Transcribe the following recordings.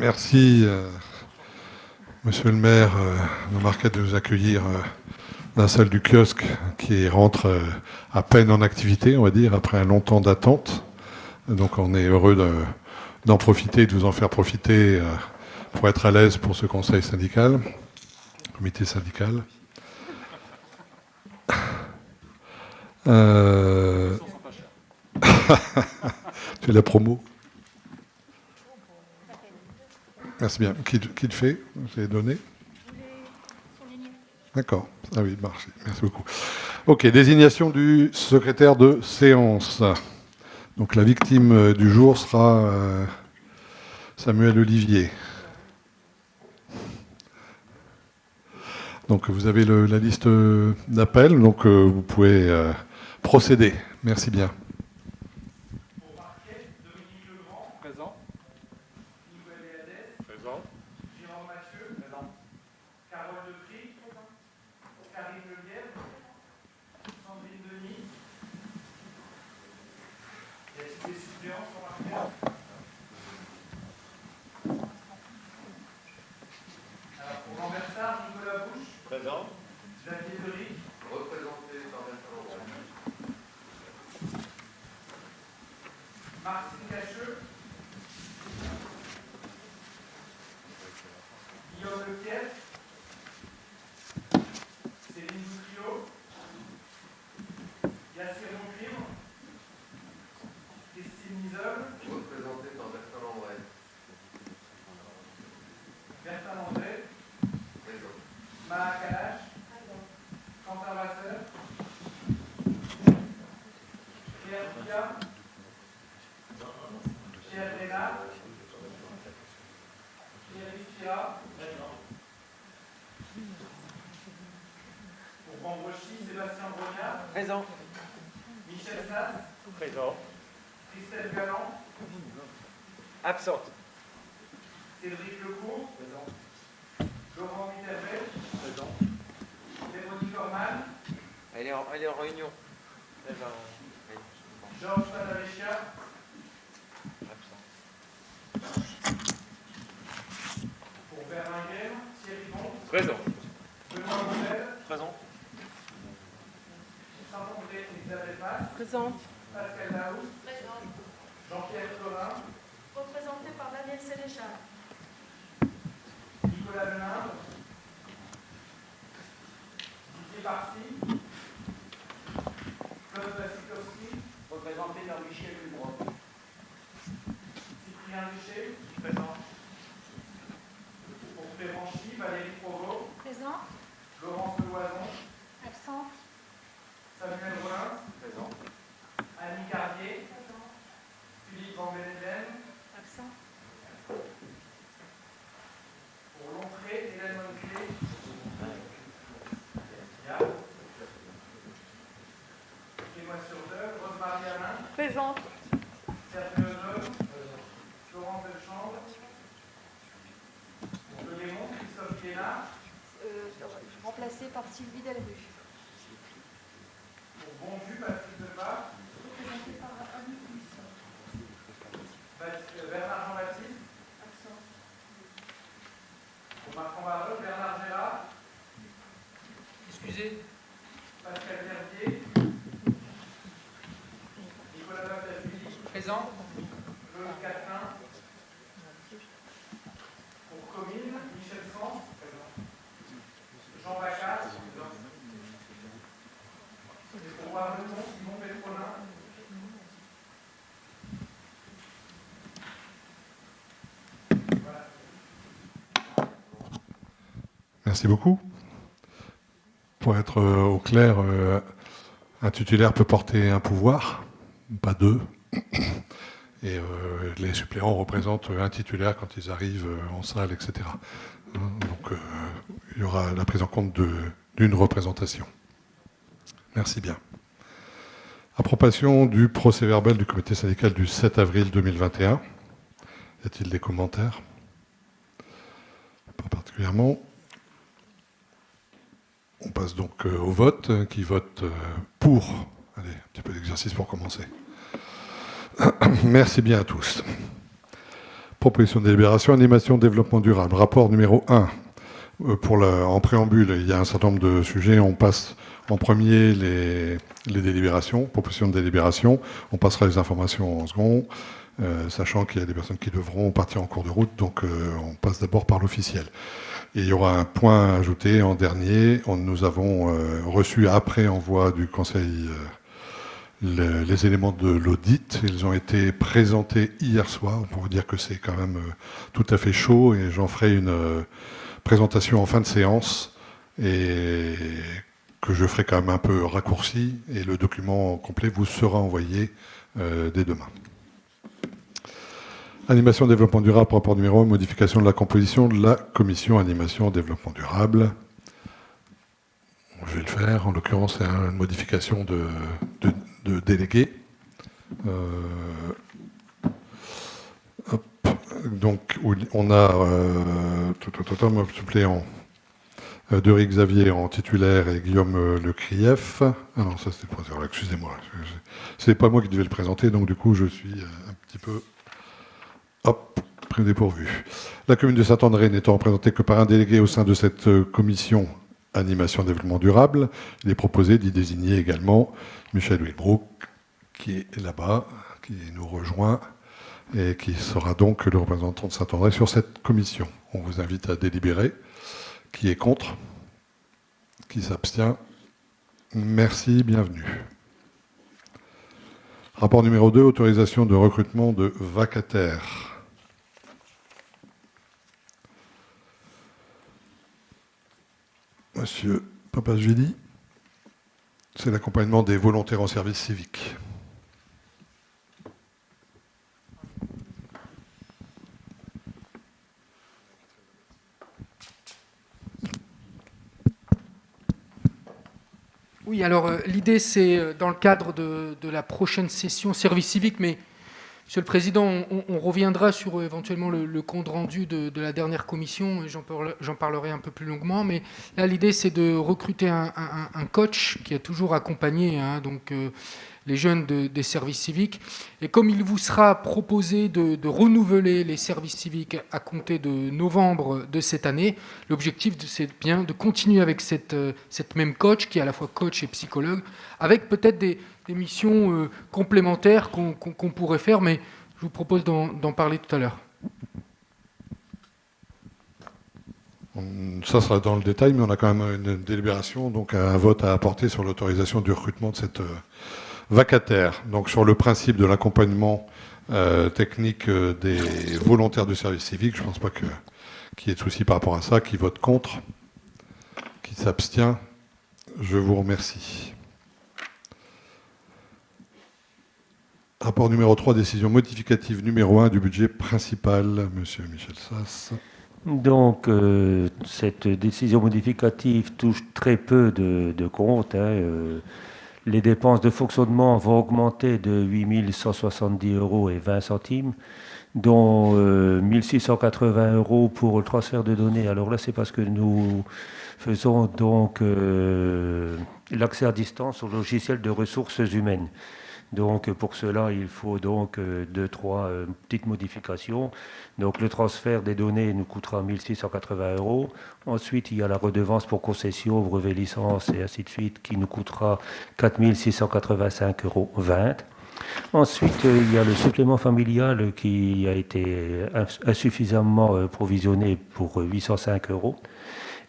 Merci, monsieur le maire de Marquette, de nous accueillir dans la salle du kiosque qui rentre à peine en activité, on va dire, après un long temps d'attente. Donc on est heureux d'en profiter, de vous en faire profiter pour être à l'aise pour ce conseil syndical, comité syndical. Tu fais la promo. Merci bien. Qui le fait? Vous avez donné? D'accord. Ah oui, marché. Merci beaucoup. Ok, désignation du secrétaire de séance. Donc la victime du jour sera Samuel Olivier. Donc vous avez la liste d'appels, donc vous pouvez procéder. Merci bien. Présent. Michel Sass. Présent. Christelle Galland. Absente. Cédric Lecourt. Présent. Laurent Mitterrand. Présent. Véronique Orman. Elle est en réunion. Georges Padaleccia. Absent. Pour Berlinghem. Thierry Bon. Présent. Benoît Roussel. Présent. Saint-André Elisabeth Masse. Présente. Pascal Laous. Présente. Jean-Pierre Thorin. Représentée par Daniel Sénéchal. Nicolas Leninde. Didier Parcy. Claude Vasikowski. Représenté par Michel Lubrock. Cyprien Duché. Présent. Pour Péranchy, Valérie Provost. Présent. Laurence Loison. Absente. Samuel Rollin. Présent. Annie Carrier. Présent. Philippe Van Beneden. Absent. Pour Longpré, Hélène Monclé. Témoin-sur-deux, Rose-Marie Alain. Présente. Sergio Odom. Florence Delchambre. Pour Le Lémon, Christophe Guénard. Remplacée par Sylvie Delru. Pour Bonjus, Patrick Depas. Représentée par Annie Buisson. Bernard Jean-Baptiste. Absent. Pour Marc Barreux, Bernard Gérard. Excusez. Pascal Verdier. Nicolas Baptiste. Présent. Claude Catlin. Pour Comines, Michel Sens. Jean Bacard. Et pour Warneton, Simon Pétronin. Voilà. Merci beaucoup. Pour être au clair, un titulaire peut porter un pouvoir, pas deux. Et les suppléants représentent un titulaire quand ils arrivent en salle, etc. Donc il y aura la prise en compte d'une représentation. Merci bien. Approbation du procès-verbal du comité syndical du 7 avril 2021. Y a-t-il des commentaires? Pas particulièrement. On passe donc au vote. Qui vote pour? Allez, un petit peu d'exercice pour commencer. Merci bien à tous. Proposition de délibération, animation, développement durable. Rapport numéro 1. En préambule, il y a un certain nombre de sujets. On passe en premier les délibérations, proposition de délibération. On passera les informations en second, sachant qu'il y a des personnes qui devront partir en cours de route. Donc, on passe d'abord par l'officiel. Et il y aura un point à ajouter en dernier. Nous avons reçu après envoi du Conseil les éléments de l'audit. Ils ont été présentés hier soir. On pourrait dire que c'est quand même tout à fait chaud et j'en ferai une présentation en fin de séance et que je ferai quand même un peu raccourci et le document complet vous sera envoyé dès demain. Animation développement durable, rapport numéro 1, modification de la composition de la commission animation développement durable. Je vais le faire. En l'occurrence, c'est une modification de délégué. Donc, on a suppléant Dery Xavier en titulaire et Guillaume Le Krief. Ah non, ça c'était le professeur, excusez-moi. C'est pas moi qui devais le présenter, donc du coup, je suis un petit peu pris au dépourvu. La commune de Saint-André n'étant représentée que par un délégué au sein de cette commission animation développement durable, il est proposé d'y désigner également Michel Wilbrook, qui est là-bas, qui nous rejoint et qui sera donc le représentant de Saint-André sur cette commission. On vous invite à délibérer. Qui est contre? Qui s'abstient? Merci, bienvenue. Rapport numéro 2, autorisation de recrutement de vacataires. Monsieur Papasvili, c'est l'accompagnement des volontaires en service civique. Oui, alors l'idée, c'est dans le cadre de la prochaine session service civique, mais Monsieur le Président, on reviendra sur éventuellement le compte rendu de la dernière commission, et j'en parlerai un peu plus longuement, mais là, l'idée, c'est de recruter un coach qui a toujours accompagné les jeunes des services civiques. Et comme il vous sera proposé de renouveler les services civiques à compter de novembre de cette année, l'objectif, c'est bien de continuer avec cette même coach, qui est à la fois coach et psychologue, avec peut-être des missions complémentaires qu'on pourrait faire, mais je vous propose d'en parler tout à l'heure. Ça sera dans le détail, mais on a quand même une délibération, donc un vote à apporter sur l'autorisation du recrutement de cette vacataire. Donc sur le principe de l'accompagnement technique des volontaires du service civique, je ne pense pas qu'il y ait de souci par rapport à ça. Qui vote contre? Qui s'abstient? Je vous remercie. Rapport numéro 3, décision modificative numéro 1 du budget principal. Monsieur Michel Sass. Donc, cette décision modificative touche très peu de comptes. Les dépenses de fonctionnement vont augmenter de 8 170 € et 20 centimes, dont 1 680 € pour le transfert de données. Alors là, c'est parce que nous faisons donc l'accès à distance au logiciel de ressources humaines. Donc pour cela, il faut donc 2-3 petites modifications. Donc le transfert des données nous coûtera 1 680 €. Ensuite, il y a la redevance pour concession, brevet, licence et ainsi de suite qui nous coûtera 4 685,20 €. Ensuite, il y a le supplément familial qui a été insuffisamment provisionné pour 805 €.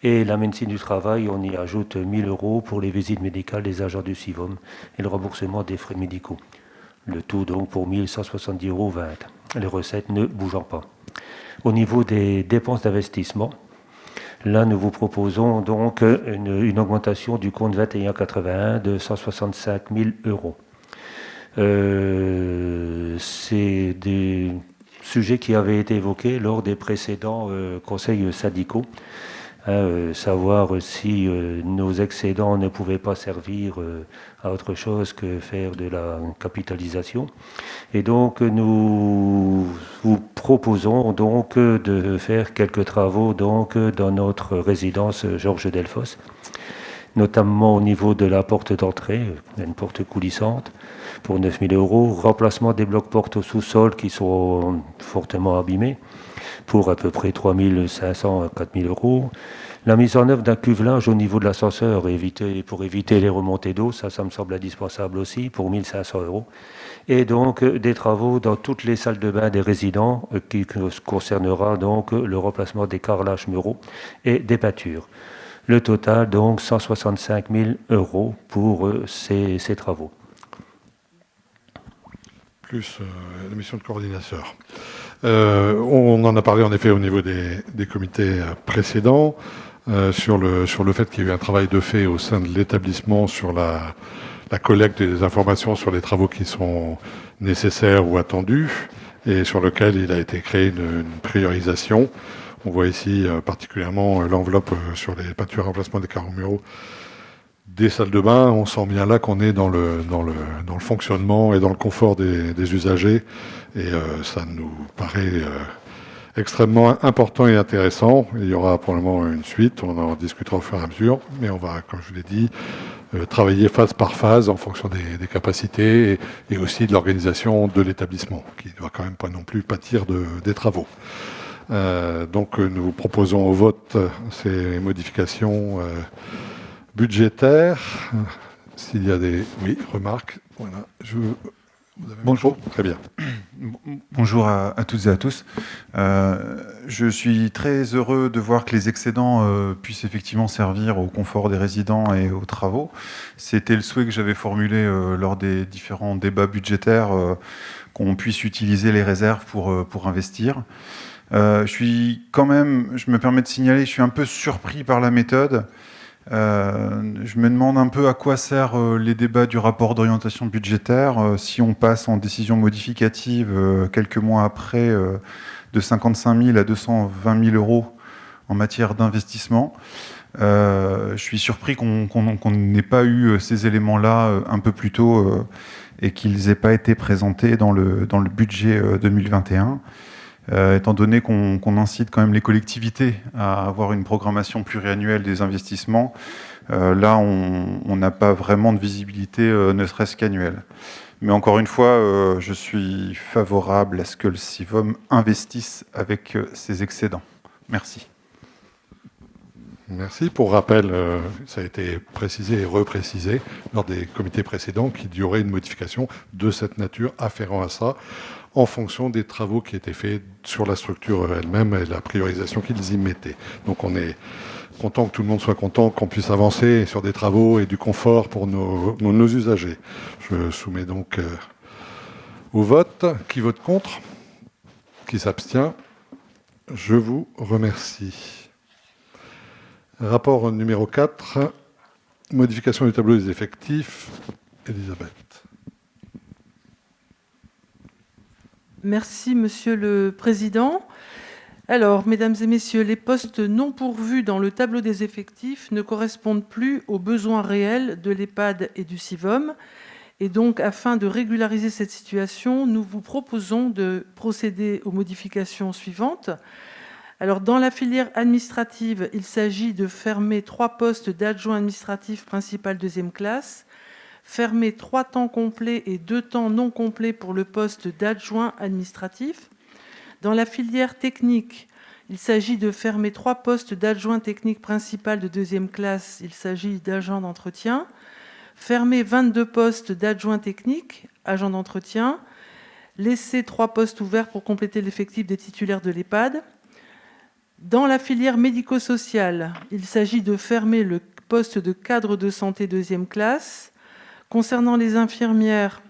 Et la médecine du travail, on y ajoute 1 000 € pour les visites médicales des agents du CIVOM et le remboursement des frais médicaux. Le tout donc pour 1 170,20 €. Les recettes ne bougeant pas. Au niveau des dépenses d'investissement, là nous vous proposons donc une augmentation du compte 2181 de 165 000 €. C'est des sujets qui avaient été évoqués lors des précédents conseils syndicaux. Savoir si nos excédents ne pouvaient pas servir à autre chose que faire de la capitalisation. Et donc nous vous proposons donc de faire quelques travaux donc dans notre résidence Georges Delfosse. notamment au niveau de la porte d'entrée, une porte coulissante, pour 9 000 euros. Remplacement des blocs portes au sous-sol qui sont fortement abîmés, pour à peu près 3 500 à 4 000 euros. La mise en œuvre d'un cuvelage au niveau de l'ascenseur pour éviter les remontées d'eau, ça me semble indispensable aussi, pour 1 500 euros. Et donc des travaux dans toutes les salles de bain des résidents qui concernera donc le remplacement des carrelages muraux et des peintures. Le total, donc, 165 000 euros pour ces travaux. Plus la mission de coordinateur. On en a parlé en effet au niveau des comités précédents, sur le fait qu'il y a eu un travail de fait au sein de l'établissement sur la collecte des informations sur les travaux qui sont nécessaires ou attendus, et sur lequel il a été créé une priorisation. On voit ici particulièrement l'enveloppe sur les peintures et remplacement des carreaux muraux des salles de bain. On sent bien là qu'on est dans le fonctionnement et dans le confort des usagers, et ça nous paraît extrêmement important et intéressant. Il y aura probablement une suite, on en discutera au fur et à mesure, mais on va, comme je vous l'ai dit, travailler phase par phase en fonction des capacités et aussi de l'organisation de l'établissement, qui ne doit quand même pas non plus pâtir des travaux. Donc nous proposons au vote ces modifications budgétaires. S'il y a des remarques, voilà. Bonjour. Très bien. Bonjour à toutes et à tous. Je suis très heureux de voir que les excédents puissent effectivement servir au confort des résidents et aux travaux. C'était le souhait que j'avais formulé lors des différents débats budgétaires, qu'on puisse utiliser les réserves pour investir. Je me permets de signaler, je suis un peu surpris par la méthode. Je me demande un peu à quoi servent les débats du rapport d'orientation budgétaire si on passe en décision modificative quelques mois après de 55 000 à 220 000 euros en matière d'investissement. Je suis surpris qu'on n'ait pas eu ces éléments-là un peu plus tôt et qu'ils n'aient pas été présentés dans le budget 2021. Étant donné qu'on incite quand même les collectivités à avoir une programmation pluriannuelle des investissements, là on n'a pas vraiment de visibilité, ne serait-ce qu'annuelle. Mais encore une fois, je suis favorable à ce que le CIVOM investisse avec ses excédents. Merci. Merci. Pour rappel, ça a été précisé et reprécisé lors des comités précédents qu'il y aurait une modification de cette nature afférent à ça, en fonction des travaux qui étaient faits sur la structure elle-même et la priorisation qu'ils y mettaient. Donc on est content que tout le monde soit content, qu'on puisse avancer sur des travaux et du confort pour nos usagers. Je soumets donc au vote. Qui vote contre ? Qui s'abstient ? Je vous remercie. Rapport numéro 4, modification du tableau des effectifs. Elisabeth. Merci, Monsieur le Président. Alors, mesdames et messieurs, les postes non pourvus dans le tableau des effectifs ne correspondent plus aux besoins réels de l'EHPAD et du CIVOM. Et donc, afin de régulariser cette situation, nous vous proposons de procéder aux modifications suivantes. Alors, dans la filière administrative, il s'agit de fermer 3 postes d'adjoint administratif principal deuxième classe, fermer 3 temps complets et 2 temps non complets pour le poste d'adjoint administratif. Dans la filière technique, il s'agit de fermer 3 postes d'adjoint technique principal de deuxième classe, il s'agit d'agent d'entretien, fermer 22 postes d'adjoint technique, agent d'entretien, laisser 3 postes ouverts pour compléter l'effectif des titulaires de l'EHPAD. Dans la filière médico-sociale, il s'agit de fermer le poste de cadre de santé deuxième classe. Concernant les infirmières,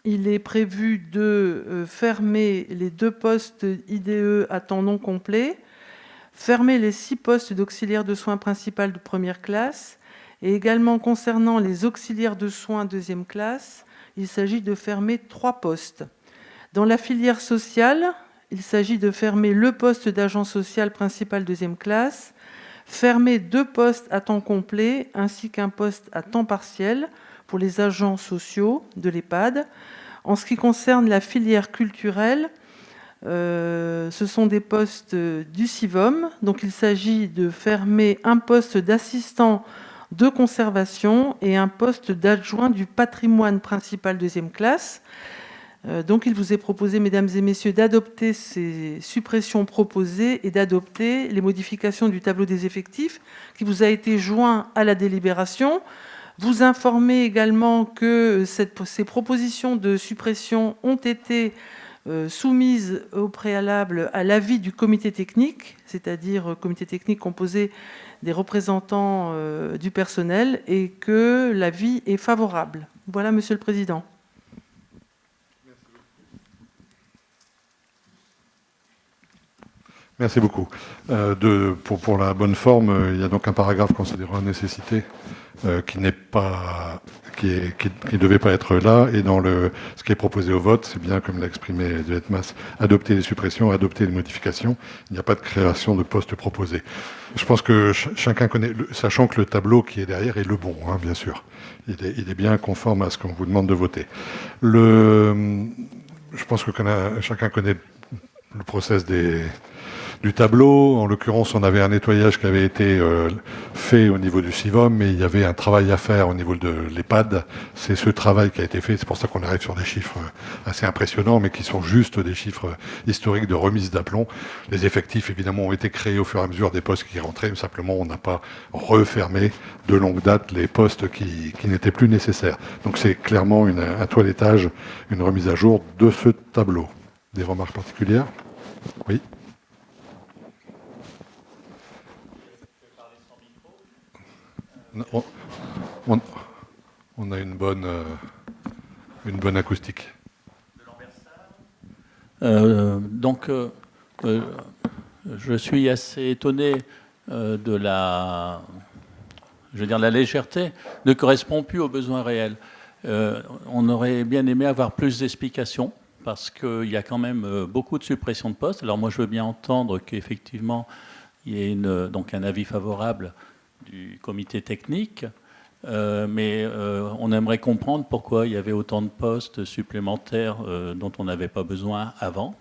il est prévu de fermer les 2 postes IDE à temps non complet, fermer les 6 postes d'auxiliaire de soins principal de première classe, et également concernant les auxiliaires de soins deuxième classe, il s'agit de fermer 3 postes. Dans la filière sociale, il s'agit de fermer le poste d'agent social principal deuxième classe, fermer 2 postes à temps complet ainsi qu'un poste à temps partiel pour les agents sociaux de l'EHPAD. En ce qui concerne la filière culturelle, ce sont des postes du CIVOM. Donc il s'agit de fermer un poste d'assistant de conservation et un poste d'adjoint du patrimoine principal deuxième classe. Donc il vous est proposé, mesdames et messieurs, d'adopter ces suppressions proposées et d'adopter les modifications du tableau des effectifs qui vous a été joint à la délibération. Vous informez également que ces propositions de suppression ont été soumises au préalable à l'avis du comité technique, c'est-à-dire comité technique composé des représentants du personnel, et que l'avis est favorable. Voilà, Monsieur le Président. Merci beaucoup. Pour la bonne forme, il y a donc un paragraphe considérant la nécessité qui ne devait pas être là. Et dans ce qui est proposé au vote, c'est bien, comme l'a exprimé Dietmas, adopter les suppressions, adopter les modifications. Il n'y a pas de création de postes proposés. Je pense que chacun connaît, sachant que le tableau qui est derrière est le bon, hein, bien sûr. Il est bien conforme à ce qu'on vous demande de voter. Je pense que chacun connaît le process du tableau. En l'occurrence, on avait un nettoyage qui avait été fait au niveau du CIVOM, mais il y avait un travail à faire au niveau de l'EHPAD. C'est ce travail qui a été fait. C'est pour ça qu'on arrive sur des chiffres assez impressionnants, mais qui sont juste des chiffres historiques de remise d'aplomb. Les effectifs, évidemment, ont été créés au fur et à mesure des postes qui rentraient. Simplement, on n'a pas refermé de longue date les postes qui n'étaient plus nécessaires. Donc c'est clairement un toilettage, une remise à jour de ce tableau. Des remarques particulières ? Oui. On a une bonne acoustique. Je suis assez étonné de la légèreté, ne correspond plus aux besoins réels. On aurait bien aimé avoir plus d'explications, parce qu'il y a quand même beaucoup de suppressions de postes. Alors moi, je veux bien entendre qu'effectivement, il y ait donc un avis favorable du comité technique, mais on aimerait comprendre pourquoi il y avait autant de postes supplémentaires dont on n'avait pas besoin avant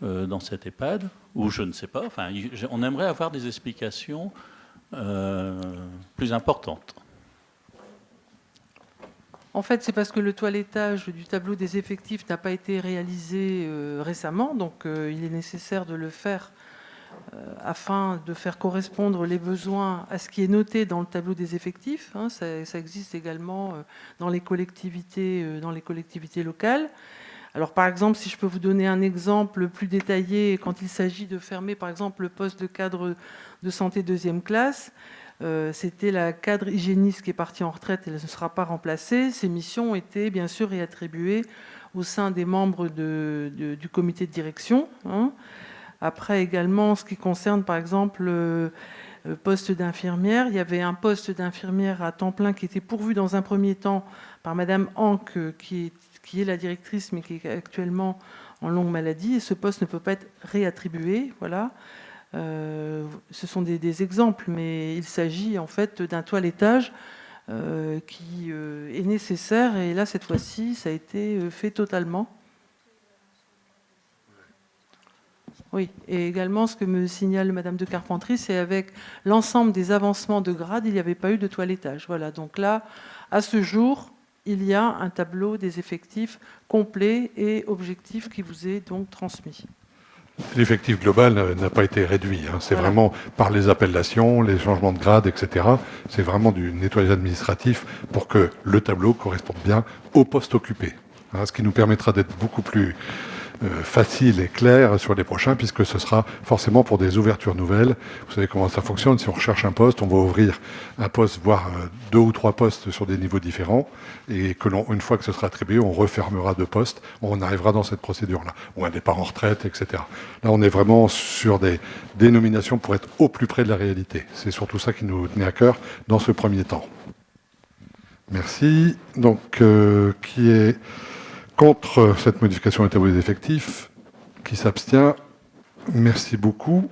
dans cette EHPAD, ou je ne sais pas. Enfin, on aimerait avoir des explications plus importantes. En fait, c'est parce que le toilettage du tableau des effectifs n'a pas été réalisé récemment, donc il est nécessaire de le faire afin de faire correspondre les besoins à ce qui est noté dans le tableau des effectifs. Hein, ça existe également dans les collectivités locales. Alors, par exemple, si je peux vous donner un exemple plus détaillé, quand il s'agit de fermer, par exemple, le poste de cadre de santé deuxième classe, c'était la cadre hygiéniste qui est partie en retraite et elle ne sera pas remplacée. Ces missions ont été bien sûr réattribuées au sein des membres du comité de direction. Hein. Après également, ce qui concerne par exemple le poste d'infirmière, il y avait un poste d'infirmière à temps plein qui était pourvu dans un premier temps par Madame Hanck, qui est la directrice, mais qui est actuellement en longue maladie, et ce poste ne peut pas être réattribué. Voilà. Ce sont des exemples, mais il s'agit en fait d'un toilettage qui est nécessaire, et là, cette fois-ci, ça a été fait totalement. Oui, et également, ce que me signale Madame de Carpentry, c'est avec l'ensemble des avancements de grade, il n'y avait pas eu de toilettage. Voilà, donc là, à ce jour, il y a un tableau des effectifs complet et objectif qui vous est donc transmis. L'effectif global n'a pas été réduit. Hein. C'est voilà. Vraiment par les appellations, les changements de grade, etc. C'est vraiment du nettoyage administratif pour que le tableau corresponde bien au poste occupé. Hein, ce qui nous permettra d'être beaucoup plus facile et clair sur les prochains, puisque ce sera forcément pour des ouvertures nouvelles. Vous savez comment ça fonctionne. Si on recherche un poste, on va ouvrir un poste, voire 2 ou 3 postes sur des niveaux différents, et une fois que ce sera attribué, on refermera 2 postes. On arrivera dans cette procédure-là, ou un départ en retraite, etc. Là, on est vraiment sur des dénominations pour être au plus près de la réalité. C'est surtout ça qui nous tenait à cœur dans ce premier temps. Merci. Donc, qui est contre cette modification du tableau des effectifs? Qui s'abstient? Merci beaucoup.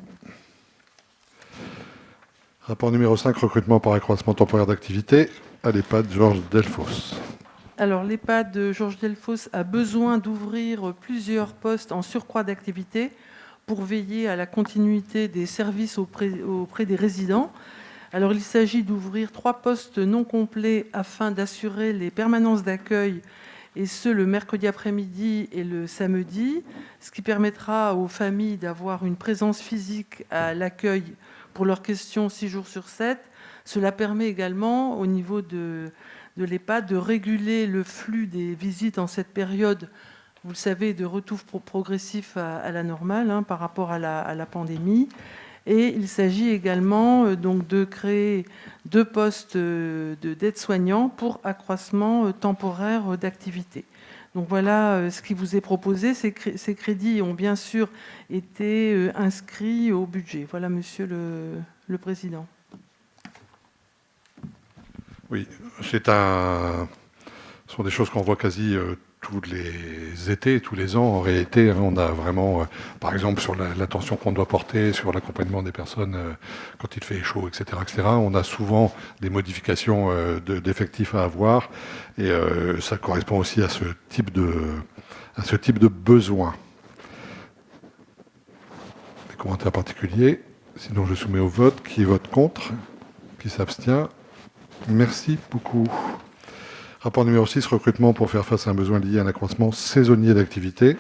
Rapport numéro 5, recrutement par accroissement temporaire d'activité à l'EHPAD Georges Delfosse. Alors, l'EHPAD Georges Delfosse a besoin d'ouvrir plusieurs postes en surcroît d'activité pour veiller à la continuité des services auprès des résidents. Alors, il s'agit d'ouvrir 3 postes non complets afin d'assurer les permanences d'accueil, et ce, le mercredi après-midi et le samedi, ce qui permettra aux familles d'avoir une présence physique à l'accueil pour leurs questions 6 jours sur 7. Cela permet également, au niveau de l'EHPAD, de réguler le flux des visites en cette période, vous le savez, de retour progressif à la normale, hein, par rapport à la pandémie. Et il s'agit également donc de créer 2 postes d'aide-soignants pour accroissement temporaire d'activité. Donc voilà ce qui vous est proposé. Ces crédits ont bien sûr été inscrits au budget. Voilà, Monsieur le Président. Oui, ce sont des choses qu'on voit quasi tous les étés, tous les ans. En réalité, hein, on a vraiment, par exemple, sur l'attention qu'on doit porter, sur l'accompagnement des personnes quand il fait chaud, etc., etc., on a souvent des modifications d'effectifs à avoir. Et ça correspond aussi à ce type de besoin. Des commentaires particuliers? Sinon, je soumets au vote. Qui vote contre? Qui s'abstient? Merci beaucoup. Rapport numéro 6, recrutement pour faire face à un besoin lié à un accroissement saisonnier d'activité.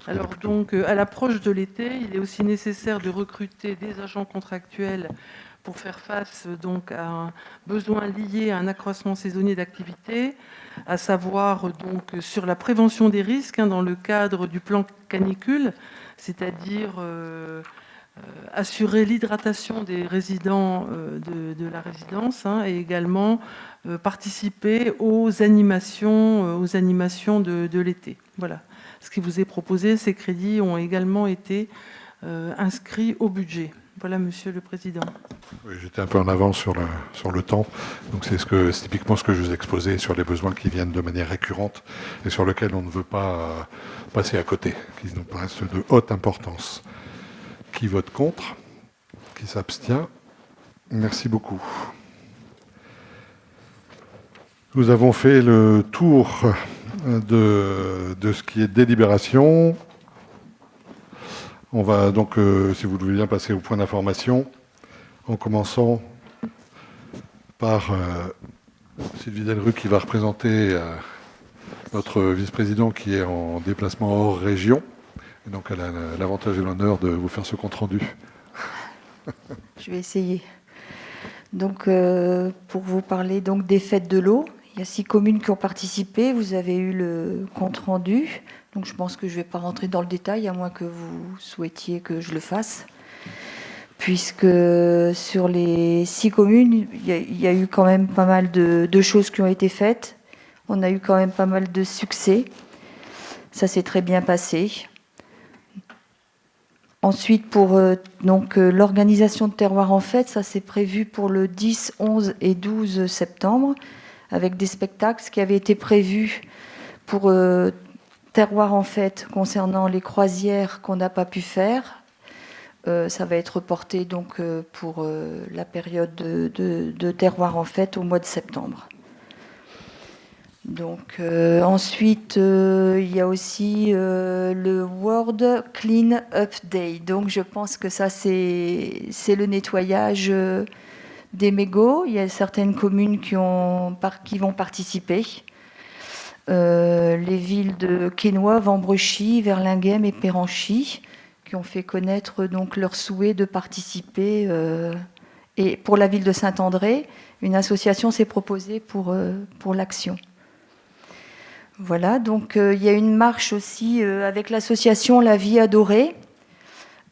Alors donc, à l'approche de l'été, il est aussi nécessaire de recruter des agents contractuels pour faire face donc à un besoin lié à un accroissement saisonnier d'activité, à savoir donc sur la prévention des risques, hein, dans le cadre du plan canicule, c'est-à-dire assurer l'hydratation des résidents de la résidence, hein, et également participer aux animations de l'été. Voilà ce qui vous est proposé. Ces crédits ont également été inscrits au budget. Voilà, Monsieur le Président. Oui, j'étais un peu en avance sur le temps. Donc c'est typiquement ce que je vous exposais sur les besoins qui viennent de manière récurrente et sur lesquels on ne veut pas passer à côté, qui nous paraissent de haute importance. Qui vote contre? Qui s'abstient? Merci beaucoup. Nous avons fait le tour de ce qui est délibération. On va donc, si vous voulez bien, passer au point d'information, en commençant par Sylvie Delruc qui va représenter notre vice-président qui est en déplacement hors région. Et donc elle a l'avantage et l'honneur de vous faire ce compte-rendu. Je vais essayer. Donc, pour vous parler donc, des fêtes de l'eau, il y a 6 communes qui ont participé. Vous avez eu le compte-rendu. Donc, je pense que je ne vais pas rentrer dans le détail, à moins que vous souhaitiez que je le fasse. Puisque sur les 6 communes, il y a eu quand même pas mal de choses qui ont été faites. On a eu quand même pas mal de succès. Ça s'est très bien passé. Ensuite, pour l'organisation de Terroir en Fête, ça c'est prévu pour le 10, 11 et 12 septembre, avec des spectacles qui avaient été prévus pour Terroir en Fête concernant les croisières qu'on n'a pas pu faire. Ça va être reporté donc, pour la période de Terroir en Fête au mois de septembre. Donc, ensuite, il y a aussi le World Clean Up Day. Donc, je pense que ça, c'est le nettoyage des mégots. Il y a certaines communes qui vont participer. Les villes de Quesnoy, Vambrechy, Verlinghem et Péranchy, qui ont fait connaître donc leur souhait de participer. Et pour la ville de Saint-André, une association s'est proposée pour l'action. Voilà, donc il y a une marche aussi avec l'association La Vie Adorée.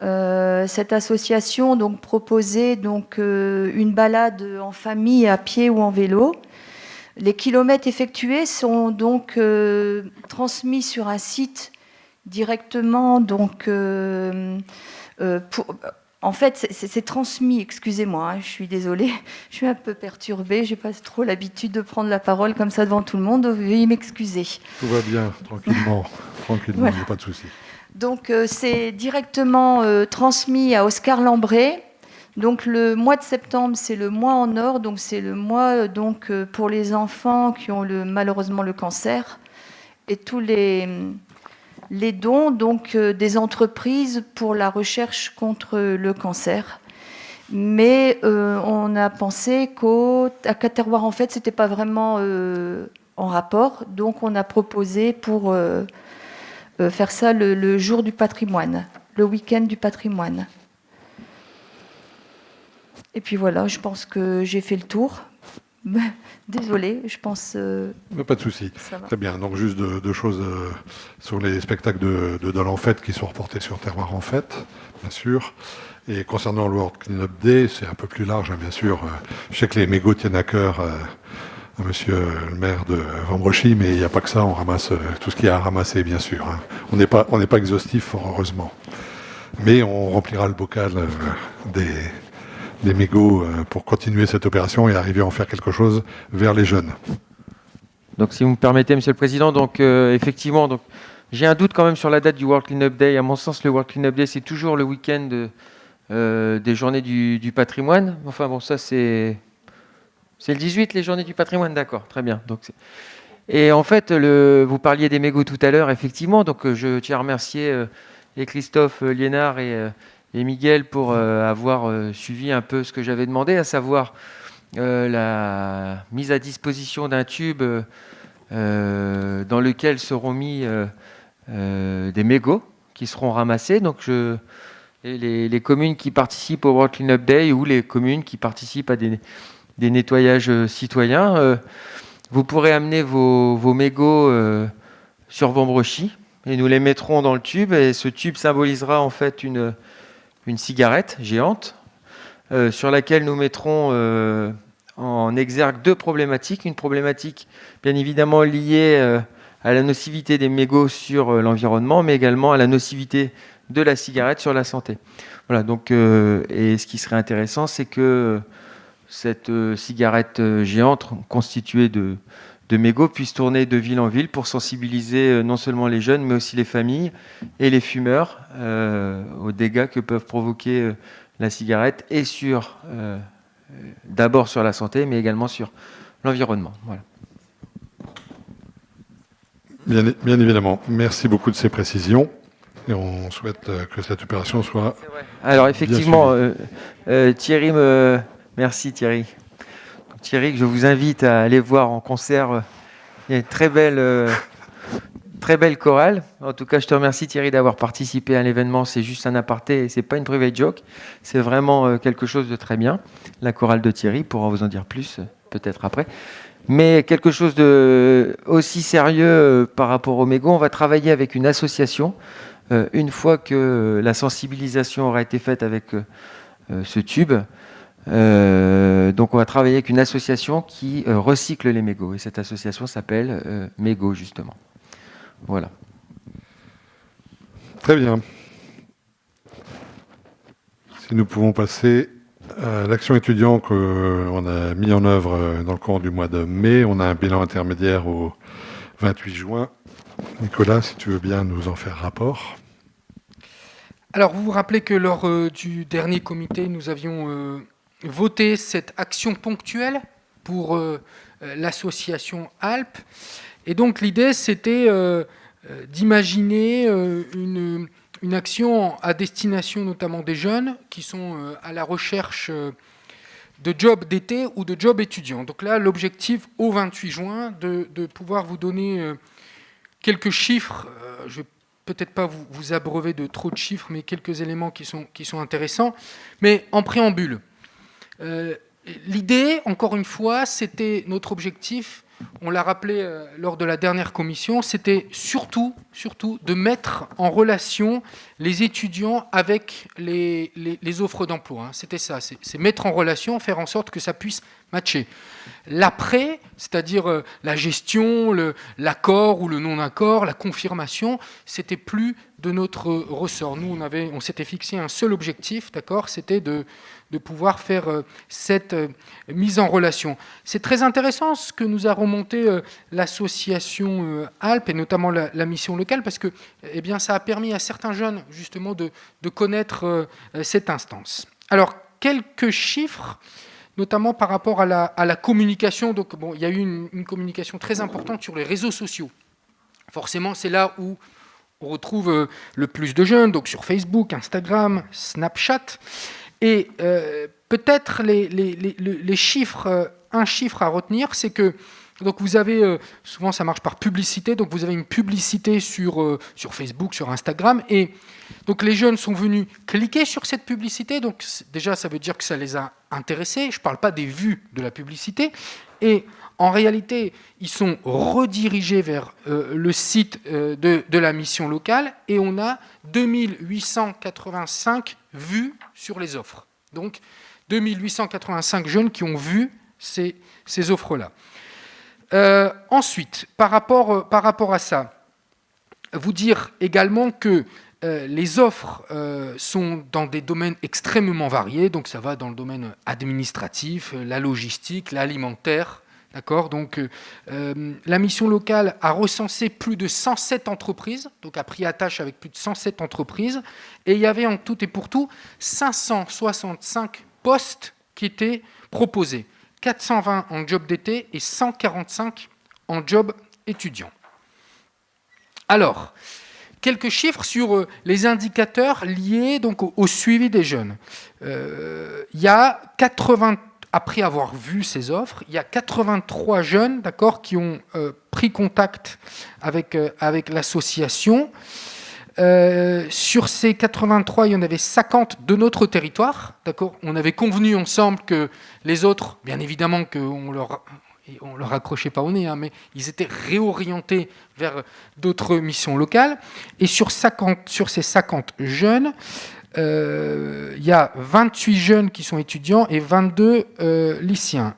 Cette association donc proposait donc une balade en famille, à pied ou en vélo. Les kilomètres effectués sont donc transmis sur un site directement. Donc, en fait, c'est transmis, excusez-moi, hein, je suis désolée, je suis un peu perturbée, je n'ai pas trop l'habitude de prendre la parole comme ça devant tout le monde, veuillez m'excuser. Tout va bien, tranquillement, voilà. Il n'y a pas de souci. Donc, c'est directement transmis à Oscar Lambré. Donc, le mois de septembre, c'est le mois en or, donc c'est le mois donc, pour les enfants qui ont malheureusement le cancer, et tous les dons donc, des entreprises pour la recherche contre le cancer. Mais on a pensé qu'à Caterroir, en fait, c'était pas vraiment en rapport. Donc, on a proposé pour faire ça le jour du patrimoine, le week-end du patrimoine. Et puis voilà, je pense que j'ai fait le tour. Désolée, je pense... Mais pas de souci. ça va. Très bien. Donc juste deux choses sur les spectacles de Dole en Fête qui sont reportés sur Terroir en Fête, bien sûr. Et concernant le World Cleanup Day, c'est un peu plus large, hein, bien sûr. Je sais que les mégots tiennent à cœur à monsieur le maire de Vambrochy, mais il n'y a pas que ça. On ramasse tout ce qu'il y a à ramasser, bien sûr. Hein. On n'est pas exhaustif, fort heureusement. Mais on remplira le bocal des mégots pour continuer cette opération et arriver à en faire quelque chose vers les jeunes. Donc, si vous me permettez, Monsieur le Président, donc effectivement, donc j'ai un doute quand même sur la date du World Cleanup Day. À mon sens, le World Cleanup Day, c'est toujours le week-end des Journées du patrimoine. Enfin bon, ça c'est le 18, les Journées du patrimoine, d'accord, très bien. Donc, et en fait, vous parliez des mégots tout à l'heure, effectivement. Donc, je tiens à remercier et Christophe Liénard et Miguel pour avoir suivi un peu ce que j'avais demandé, à savoir la mise à disposition d'un tube dans lequel seront mis des mégots qui seront ramassés. Donc, les communes qui participent au World Cleanup Day ou les communes qui participent à des nettoyages citoyens, vous pourrez amener vos mégots sur Vambrochy et nous les mettrons dans le tube. Et ce tube symbolisera en fait une cigarette géante sur laquelle nous mettrons en exergue deux problématiques. Une problématique bien évidemment liée à la nocivité des mégots sur l'environnement, mais également à la nocivité de la cigarette sur la santé. Voilà, donc, et ce qui serait intéressant, c'est que cette cigarette géante constituée de mégots puisse tourner de ville en ville pour sensibiliser non seulement les jeunes, mais aussi les familles et les fumeurs aux dégâts que peuvent provoquer la cigarette et d'abord sur la santé, mais également sur l'environnement. Voilà. Bien évidemment. Merci beaucoup de ces précisions. Et on souhaite que cette opération soit... Alors effectivement, Thierry Merci Thierry. Thierry, je vous invite à aller voir en concert. Il y a une très belle chorale. En tout cas, je te remercie Thierry d'avoir participé à l'événement. C'est juste un aparté, c'est pas une private joke. C'est vraiment quelque chose de très bien. La chorale de Thierry, pourra vous en dire plus peut-être après. Mais quelque chose de aussi sérieux par rapport aux mégots, on va travailler avec une association. Une fois que la sensibilisation aura été faite avec ce tube, donc on va travailler avec une association qui recycle les mégots. Et cette association s'appelle Mégots, justement. Voilà. Très bien. Si nous pouvons passer à l'action étudiant qu'on a mis en œuvre dans le cours du mois de mai. On a un bilan intermédiaire au 28 juin. Nicolas, si tu veux bien nous en faire rapport. Alors, vous vous rappelez que lors du dernier comité, nous avions voté cette action ponctuelle pour l'association Alpes. Et donc, l'idée, c'était d'imaginer une action à destination notamment des jeunes qui sont à la recherche de jobs d'été ou de jobs étudiants. Donc là, l'objectif au 28 juin, de pouvoir vous donner quelques chiffres. Je ne vais peut-être pas vous abreuver de trop de chiffres, mais quelques éléments qui sont intéressants. Mais en préambule, l'idée, encore une fois, c'était notre objectif, on l'a rappelé lors de la dernière commission, c'était surtout de mettre en relation les étudiants avec les offres d'emploi. Hein. C'était ça, c'est mettre en relation, faire en sorte que ça puisse matcher. L'après, c'est-à-dire la gestion, l'accord ou le non-accord, la confirmation, c'était plus de notre ressort. Nous, on s'était fixé un seul objectif, d'accord, c'était de pouvoir faire cette mise en relation. C'est très intéressant ce que nous a remonté l'association Alpes et notamment la mission locale parce que eh bien, ça a permis à certains jeunes justement de connaître cette instance. Alors, quelques chiffres, notamment par rapport à la communication. Donc, bon, il y a eu une communication très importante sur les réseaux sociaux. Forcément, c'est là où on retrouve le plus de jeunes, donc sur Facebook, Instagram, Snapchat. Et peut-être les chiffres, un chiffre à retenir, c'est que donc vous avez, souvent ça marche par publicité, donc vous avez une publicité sur Facebook, sur Instagram, et donc les jeunes sont venus cliquer sur cette publicité, donc déjà ça veut dire que ça les a intéressés, je ne parle pas des vues de la publicité, et en réalité ils sont redirigés vers le site de la mission locale, et on a 2885 vues sur les offres. Donc 2885 jeunes qui ont vu ces offres-là. Ensuite, par rapport à ça, vous dire également que les offres sont dans des domaines extrêmement variés, donc ça va dans le domaine administratif, la logistique, l'alimentaire, d'accord. Donc la mission locale a recensé plus de 107 entreprises, donc a pris attache avec plus de 107 entreprises, et il y avait en tout et pour tout 565 postes qui étaient proposés. 420 en job d'été et 145 en job étudiant. Alors, quelques chiffres sur les indicateurs liés donc au suivi des jeunes. Il y a 80, après avoir vu ces offres, il y a 83 jeunes, d'accord, qui ont pris contact avec l'association. Sur ces 83, il y en avait 50 de notre territoire, d'accord. On avait convenu ensemble que les autres, bien évidemment qu'on leur accrochait pas au nez, hein, mais ils étaient réorientés vers d'autres missions locales. Et sur ces 50 jeunes, il y a 28 jeunes qui sont étudiants et 22 lycéens.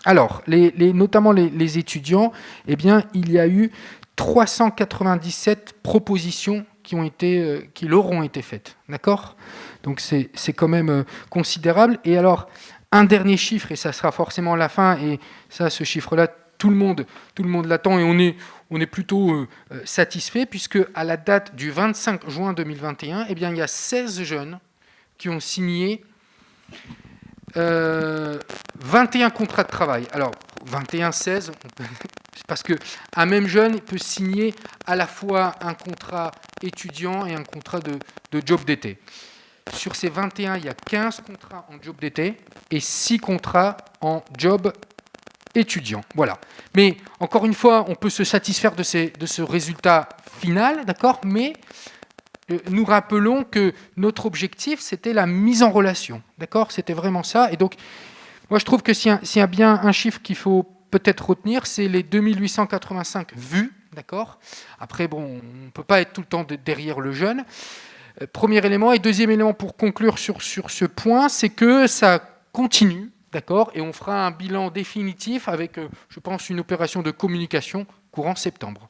Alors, notamment les étudiants, eh bien, il y a eu 397 propositions qui leur ont été faites, d'accord. Donc c'est quand même considérable. Et alors, un dernier chiffre, et ça sera forcément la fin, et ça, ce chiffre-là, tout le monde l'attend, et on est plutôt satisfait, puisque à la date du 25 juin 2021, eh bien, il y a 16 jeunes qui ont signé 21 contrats de travail. Alors, 21, 16, c'est parce qu'un même jeune peut signer à la fois un contrat étudiant et un contrat de job d'été. Sur ces 21, il y a 15 contrats en job d'été et 6 contrats en job étudiant. Voilà. Mais encore une fois, on peut se satisfaire de ce résultat final, d'accord, mais nous rappelons que notre objectif, c'était la mise en relation, d'accord. C'était vraiment ça. Et donc, moi, je trouve que s'il y a bien un chiffre qu'il faut peut-être retenir, c'est les 2885 vues, d'accord. Après, bon, on ne peut pas être tout le temps derrière le jeune. Premier élément. Et deuxième élément pour conclure sur ce point, c'est que ça continue, d'accord. Et on fera un bilan définitif avec, je pense, une opération de communication courant septembre.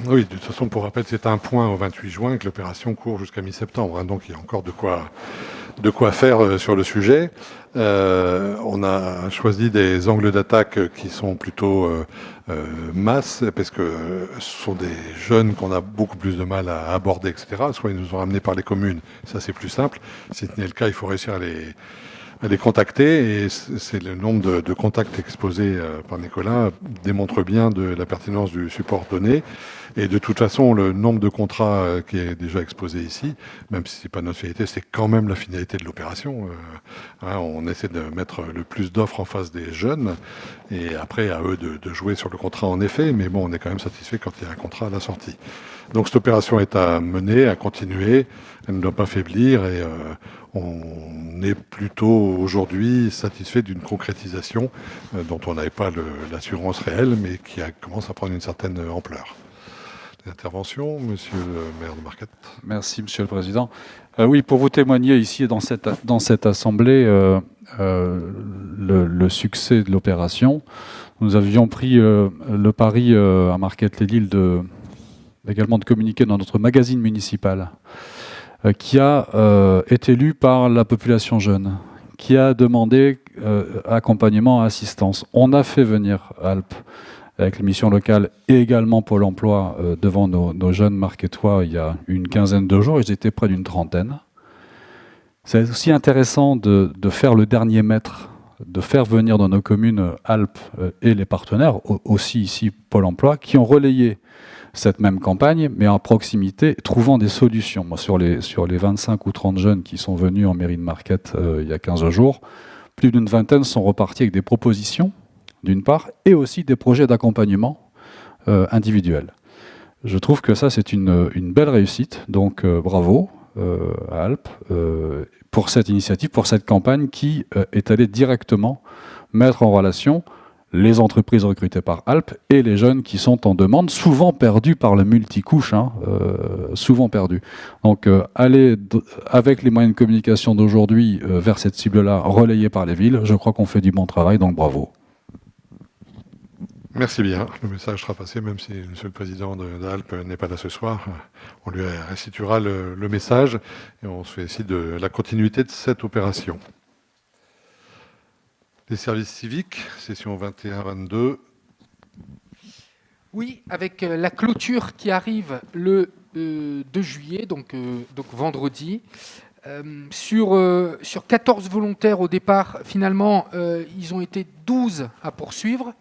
Oui, de toute façon, pour rappel, c'est un point au 28 juin que l'opération court jusqu'à mi-septembre. Hein, donc, il y a encore de quoi faire sur le sujet. On a choisi des angles d'attaque qui sont plutôt masse, parce que ce sont des jeunes qu'on a beaucoup plus de mal à aborder, etc. Soit ils nous ont ramenés par les communes, ça c'est plus simple. Si ce n'est le cas, il faut réussir à les contacter, et c'est le nombre de contacts exposés par Nicolas démontre bien de la pertinence du support donné. Et de toute façon, le nombre de contrats qui est déjà exposé ici, même si c'est pas notre finalité, c'est quand même la finalité de l'opération. On essaie de mettre le plus d'offres en face des jeunes, et après à eux de jouer sur le contrat en effet, mais bon, on est quand même satisfait quand il y a un contrat à la sortie. Donc cette opération est à mener, à continuer, elle ne doit pas faiblir, et on est plutôt aujourd'hui satisfait d'une concrétisation dont on n'avait pas l'assurance réelle, mais qui commence à prendre une certaine ampleur. Intervention, monsieur le maire de Marquette. Merci, monsieur le président. Oui, pour vous témoigner ici dans cette assemblée le succès de l'opération, nous avions pris le pari à Marquette-les-Lilles également de communiquer dans notre magazine municipal qui a été lu par la population jeune, qui a demandé accompagnement, assistance. On a fait venir Alpes avec les missions locales et également Pôle emploi devant nos jeunes marquetois il y a une quinzaine de jours. Ils étaient près d'une trentaine. C'est aussi intéressant de faire le dernier mètre de faire venir dans nos communes Alpes et les partenaires, aussi ici Pôle emploi, qui ont relayé cette même campagne, mais en proximité, trouvant des solutions. Moi, sur les 25 ou 30 jeunes qui sont venus en mairie de Marquette il y a 15 jours, plus d'une vingtaine sont repartis avec des propositions, d'une part, et aussi des projets d'accompagnement individuels. Je trouve que ça, c'est une belle réussite, donc bravo à Alpes pour cette initiative, pour cette campagne qui est allée directement mettre en relation les entreprises recrutées par Alpes et les jeunes qui sont en demande, souvent perdus par le multicouche, souvent perdus. Donc aller avec les moyens de communication d'aujourd'hui vers cette cible-là, relayée par les villes, je crois qu'on fait du bon travail, donc bravo. Merci bien. Le message sera passé, même si Monsieur le Président d'Alpes n'est pas là ce soir. On lui restituera le message et on se fait ici de la continuité de cette opération. Les services civiques, session 21-22. Oui, avec la clôture qui arrive le 2 juillet, donc vendredi. Sur 14 volontaires au départ, finalement, ils ont été 12 à poursuivre.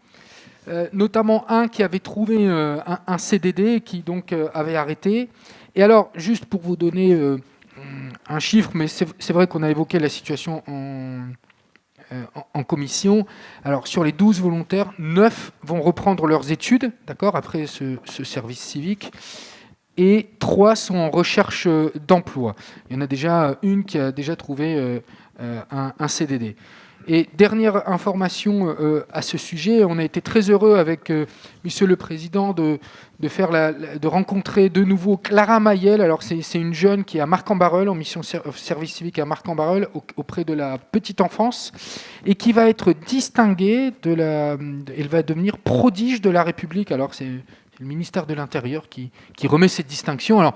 Notamment un qui avait trouvé un CDD et qui donc avait arrêté. Et alors, juste pour vous donner un chiffre, mais c'est vrai qu'on a évoqué la situation en commission. Alors, sur les 12 volontaires, 9 vont reprendre leurs études, d'accord, après ce service civique, et 3 sont en recherche d'emploi. Il y en a déjà une qui a déjà trouvé un CDD. Et dernière information à ce sujet, on a été très heureux avec Monsieur le Président de rencontrer de nouveau Clara Mayel. Alors c'est une jeune qui est à Marc-en-Barœul, en mission service civique à Marc-en-Barœul, auprès de la petite enfance, et qui va être distinguée elle va devenir prodige de la République. Alors c'est le ministère de l'Intérieur qui remet cette distinction. Alors,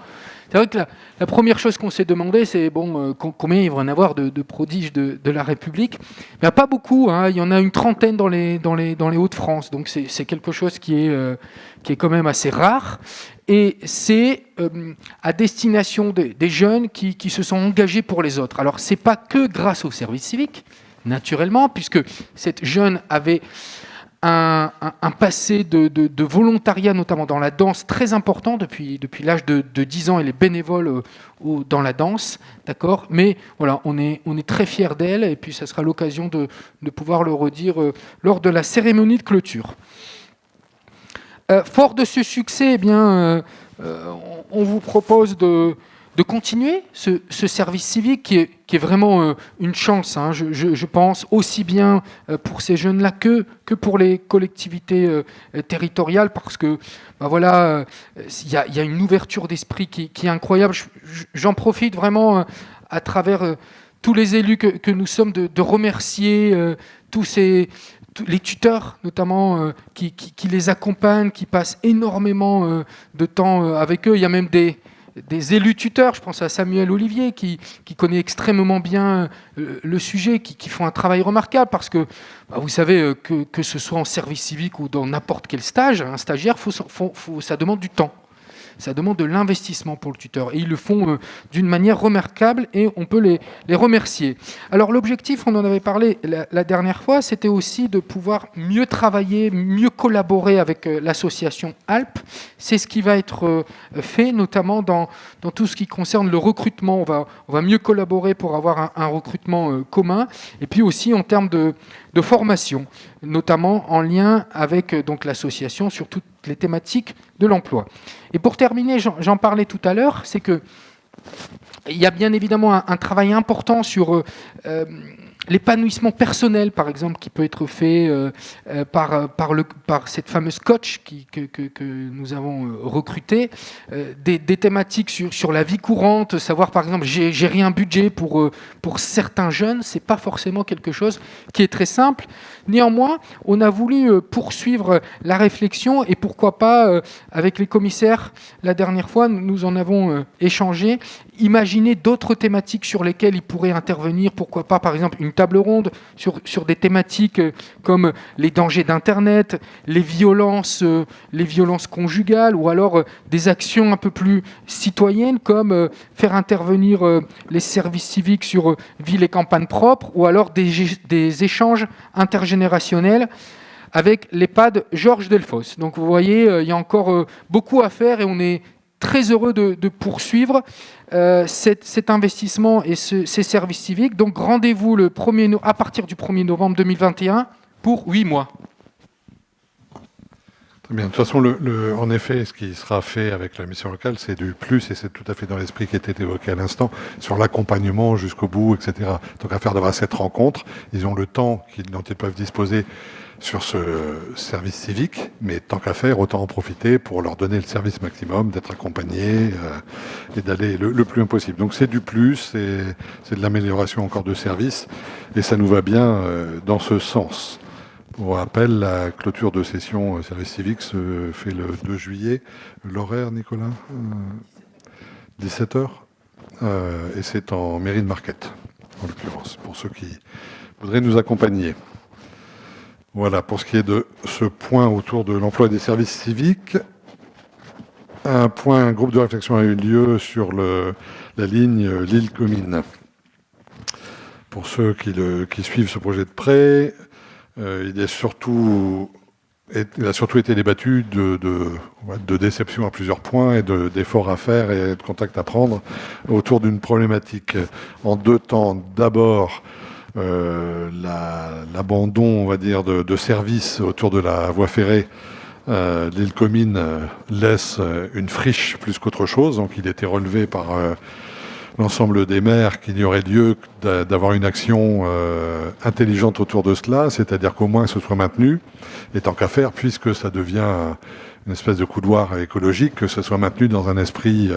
c'est vrai que la première chose qu'on s'est demandé, c'est combien il va en avoir de prodiges de la République. Il n'y a pas beaucoup, hein, il y en a une trentaine dans les Hauts-de-France, donc c'est quelque chose qui est quand même assez rare. Et c'est à destination des jeunes qui se sont engagés pour les autres. Alors, ce n'est pas que grâce au service civique, naturellement, puisque cette jeune avait un passé de volontariat, notamment dans la danse, très important depuis l'âge de 10 ans. Elle est bénévole dans la danse, d'accord. Mais voilà, on est très fiers d'elle, et puis ça sera l'occasion de pouvoir le redire lors de la cérémonie de clôture. Fort de ce succès, eh bien, on vous propose de continuer ce service civique qui est vraiment une chance, hein, je pense, aussi bien pour ces jeunes-là que pour les collectivités territoriales, parce que voilà, il y a une ouverture d'esprit qui est incroyable. J'en profite vraiment à travers tous les élus que nous sommes de remercier tous les tuteurs, notamment, qui les accompagnent, qui passent énormément de temps avec eux. Il y a même des élus tuteurs, je pense à Samuel Olivier, qui connaît extrêmement bien le sujet, qui font un travail remarquable, parce que vous savez que ce soit en service civique ou dans n'importe quel stage, un stagiaire, ça demande du temps. Ça demande de l'investissement pour le tuteur. Et ils le font d'une manière remarquable, et on peut les remercier. Alors l'objectif, on en avait parlé la dernière fois, c'était aussi de pouvoir mieux travailler, mieux collaborer avec l'association Alpes. C'est ce qui va être fait, notamment dans tout ce qui concerne le recrutement. On va mieux collaborer pour avoir un recrutement commun. Et puis aussi en termes de formation, notamment en lien avec donc l'association sur toutes les thématiques de l'emploi. Et pour terminer, j'en parlais tout à l'heure, c'est que il y a bien évidemment un travail important sur l'épanouissement personnel, par exemple, qui peut être fait par cette fameuse coach que nous avons recrutée, des thématiques sur la vie courante, savoir par exemple, gérer un budget pour certains jeunes, c'est pas forcément quelque chose qui est très simple. Néanmoins, on a voulu poursuivre la réflexion, et pourquoi pas, avec les commissaires, la dernière fois, nous en avons échangé, imaginer d'autres thématiques sur lesquelles il pourrait intervenir, pourquoi pas par exemple une table ronde sur des thématiques comme les dangers d'Internet, les violences conjugales, ou alors des actions un peu plus citoyennes comme faire intervenir les services civiques sur ville et campagne propres, ou alors des échanges intergénérationnels avec l'EHPAD Georges Delfosse. Donc vous voyez, il y a encore beaucoup à faire et on est très heureux de poursuivre cet investissement et ces services civiques. Donc rendez-vous à partir du 1er novembre 2021 pour 8 mois. Très bien. De toute façon, en effet, ce qui sera fait avec la mission locale, c'est du plus, et c'est tout à fait dans l'esprit qui était évoqué à l'instant, sur l'accompagnement jusqu'au bout, etc. Donc à faire d'avoir cette rencontre, ils ont le temps dont ils peuvent disposer sur ce service civique, mais tant qu'à faire, autant en profiter pour leur donner le service maximum, d'être accompagnés et d'aller le plus loin possible. Donc c'est du plus, c'est de l'amélioration encore de service, et ça nous va bien dans ce sens. Pour rappel, la clôture de session service civique se fait le 2 juillet. L'horaire, Nicolas 17h. Et c'est en mairie de Marquette, en l'occurrence, pour ceux qui voudraient nous accompagner. Voilà, pour ce qui est de ce point autour de l'emploi des services civiques, un groupe de réflexion a eu lieu sur la ligne Lille-Comines. Pour ceux qui suivent ce projet de près, il a surtout été débattu de déception à plusieurs points et d'efforts à faire et de contacts à prendre autour d'une problématique en deux temps. D'abord, l'abandon, on va dire, de services autour de la voie ferrée. L'île-Comines laisse une friche plus qu'autre chose, donc il était relevé par l'ensemble des maires qu'il y aurait lieu d'avoir une action intelligente autour de cela, c'est-à-dire qu'au moins ce soit maintenu, et tant qu'à faire, puisque ça devient une espèce de couloir écologique, que ce soit maintenu dans un esprit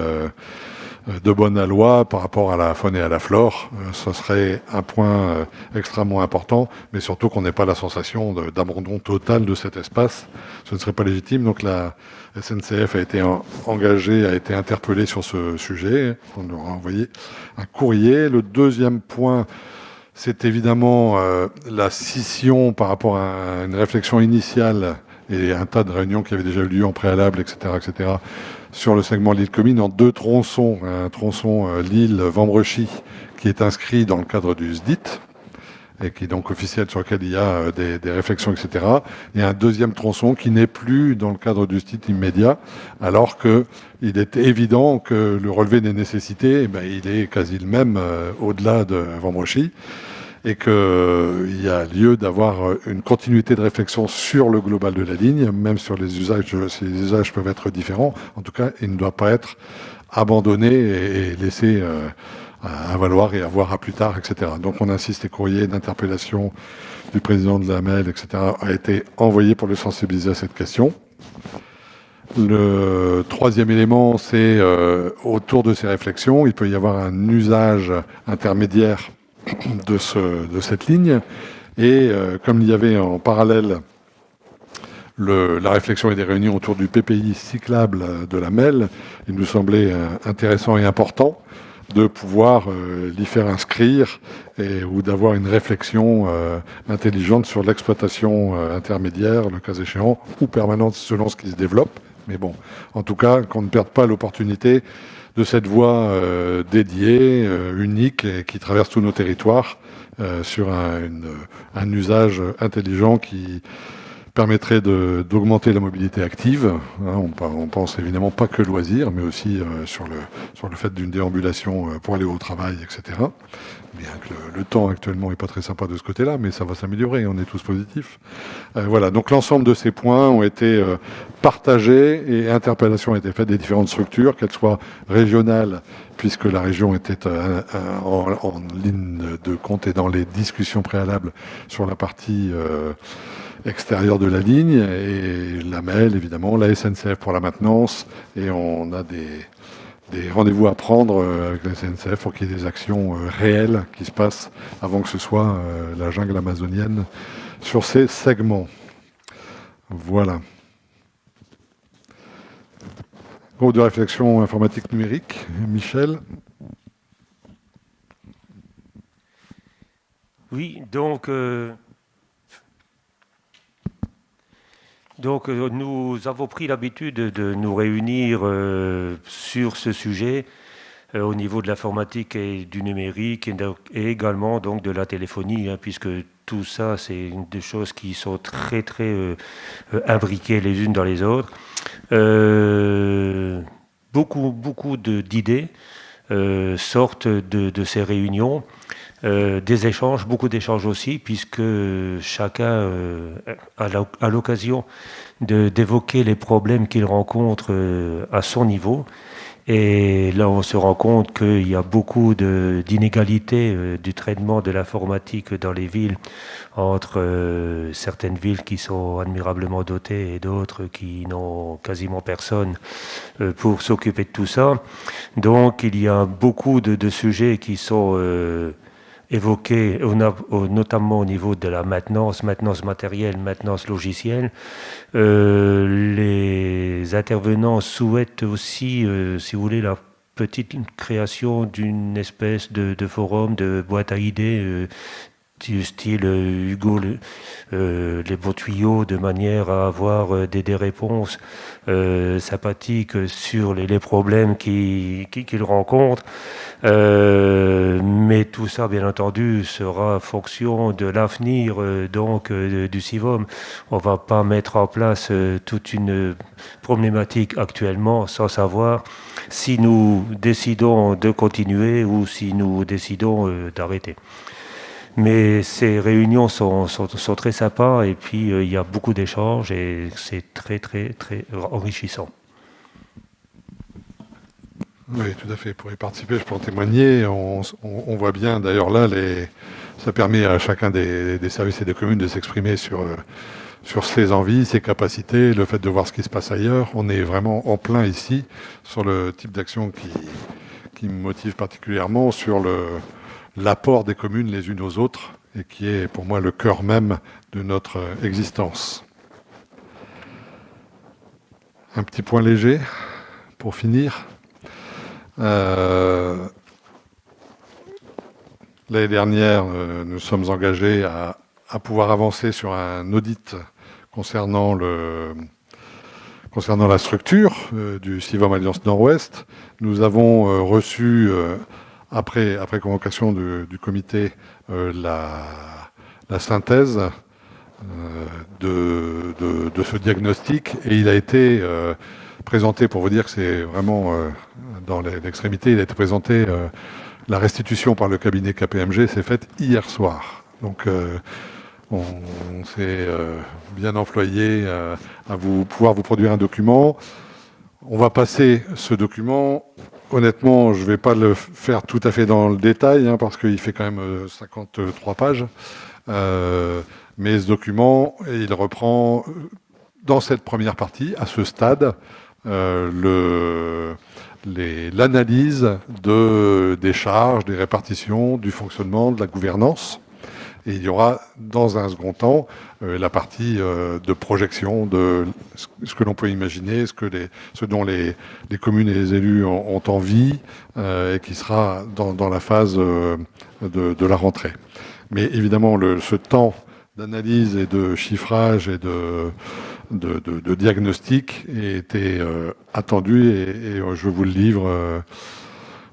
de bonne loi par rapport à la faune et à la flore. Ce serait un point extrêmement important, mais surtout qu'on n'ait pas la sensation d'abandon total de cet espace. Ce ne serait pas légitime. Donc la SNCF a été engagée, a été interpellée sur ce sujet. On leur a envoyé un courrier. Le deuxième point, c'est évidemment la scission par rapport à une réflexion initiale et un tas de réunions qui avaient déjà eu lieu en préalable, etc., sur le segment Lille-Comines en deux tronçons. Un tronçon Lille-Vambrechy qui est inscrit dans le cadre du SDIT et qui est donc officiel, sur lequel il y a des réflexions, etc. Et un deuxième tronçon qui n'est plus dans le cadre du SDIT immédiat, alors qu'il est évident que le relevé des nécessités, il est quasi le même au-delà de Vambrechy, et qu'il y a lieu d'avoir une continuité de réflexion sur le global de la ligne, même sur les usages, si les usages peuvent être différents. En tout cas, il ne doit pas être abandonné et laissé à valoir et à voir à plus tard, etc. Donc on insiste, les courriers d'interpellation du président de la MEL, etc., a été envoyé pour le sensibiliser à cette question. Le troisième élément, c'est autour de ces réflexions, il peut y avoir un usage intermédiaire de cette ligne, et comme il y avait en parallèle la réflexion et des réunions autour du PPI cyclable de la MEL, il nous semblait intéressant et important de pouvoir l'y faire inscrire ou d'avoir une réflexion intelligente sur l'exploitation intermédiaire, le cas échéant, ou permanente selon ce qui se développe. Mais bon, en tout cas, qu'on ne perde pas l'opportunité de cette voie dédiée, unique, et qui traverse tous nos territoires, sur un usage intelligent qui permettrait d'augmenter la mobilité active. On pense évidemment pas que loisirs, mais aussi sur le fait d'une déambulation pour aller au travail, etc. Bien que le temps actuellement est pas très sympa de ce côté-là, mais ça va s'améliorer, on est tous positifs. Voilà, donc l'ensemble de ces points ont été partagés et interpellations ont été faites des différentes structures, qu'elles soient régionales, puisque la région était en ligne de compte et dans les discussions préalables sur la partie extérieure de la ligne, et la MEL évidemment, la SNCF pour la maintenance, et on a des rendez-vous à prendre avec la SNCF pour qu'il y ait des actions réelles qui se passent avant que ce soit la jungle amazonienne sur ces segments. Voilà. Groupe de réflexion informatique numérique, Michel. Oui, donc nous avons pris l'habitude de nous réunir sur ce sujet au niveau de l'informatique et du numérique et également donc de la téléphonie, hein, puisque tout ça, c'est des choses qui sont très très imbriquées les unes dans les autres. Beaucoup d'idées sortent de ces réunions. Des échanges, beaucoup d'échanges aussi, puisque chacun a l'occasion d'évoquer les problèmes qu'il rencontre à son niveau. Et là, on se rend compte qu'il y a beaucoup d'inégalités du traitement de l'informatique dans les villes, entre certaines villes qui sont admirablement dotées et d'autres qui n'ont quasiment personne pour s'occuper de tout ça. Donc, il y a beaucoup de sujets qui sont évoqués, notamment au niveau de la maintenance matérielle, maintenance logicielle. Les intervenants souhaitent aussi, si vous voulez, la petite création d'une espèce de forum, de boîte à idées, du style Hugo, les bons tuyaux, de manière à avoir des réponses sympathiques sur les problèmes qu'ils rencontrent. Mais tout ça, bien entendu, sera fonction de l'avenir du CIVOM. On ne va pas mettre en place toute une problématique actuellement sans savoir si nous décidons de continuer ou si nous décidons d'arrêter. Mais ces réunions sont très sympas et puis il y a beaucoup d'échanges et c'est très très très enrichissant. Oui, tout à fait. Pour y participer, je peux en témoigner. On voit bien, d'ailleurs là, ça permet à chacun des services et des communes de s'exprimer sur ses envies, ses capacités, le fait de voir ce qui se passe ailleurs. On est vraiment en plein ici sur le type d'action qui me motive particulièrement, sur l'apport des communes les unes aux autres et qui est pour moi le cœur même de notre existence. Un petit point léger pour finir. L'année dernière, nous sommes engagés à pouvoir avancer sur un audit concernant la structure du CIVOM Alliance Nord-Ouest. Nous avons reçu, après convocation du comité, la synthèse de ce diagnostic, et il a été présenté, pour vous dire que c'est vraiment dans l'extrémité, il a été présenté, la restitution par le cabinet KPMG s'est faite hier soir. Donc on s'est bien employé à pouvoir vous produire un document. On va passer ce document. Honnêtement, je ne vais pas le faire tout à fait dans le détail, hein, parce qu'il fait quand même 53 pages. Mais ce document, il reprend, dans cette première partie, à ce stade, l'analyse des charges, des répartitions, du fonctionnement, de la gouvernance. Et il y aura, dans un second temps, la partie de projection de ce que l'on peut imaginer, ce dont les communes et les élus ont envie, et qui sera dans la phase de la rentrée. Mais évidemment, ce temps d'analyse et de chiffrage et de diagnostic était attendu, et je vous le livre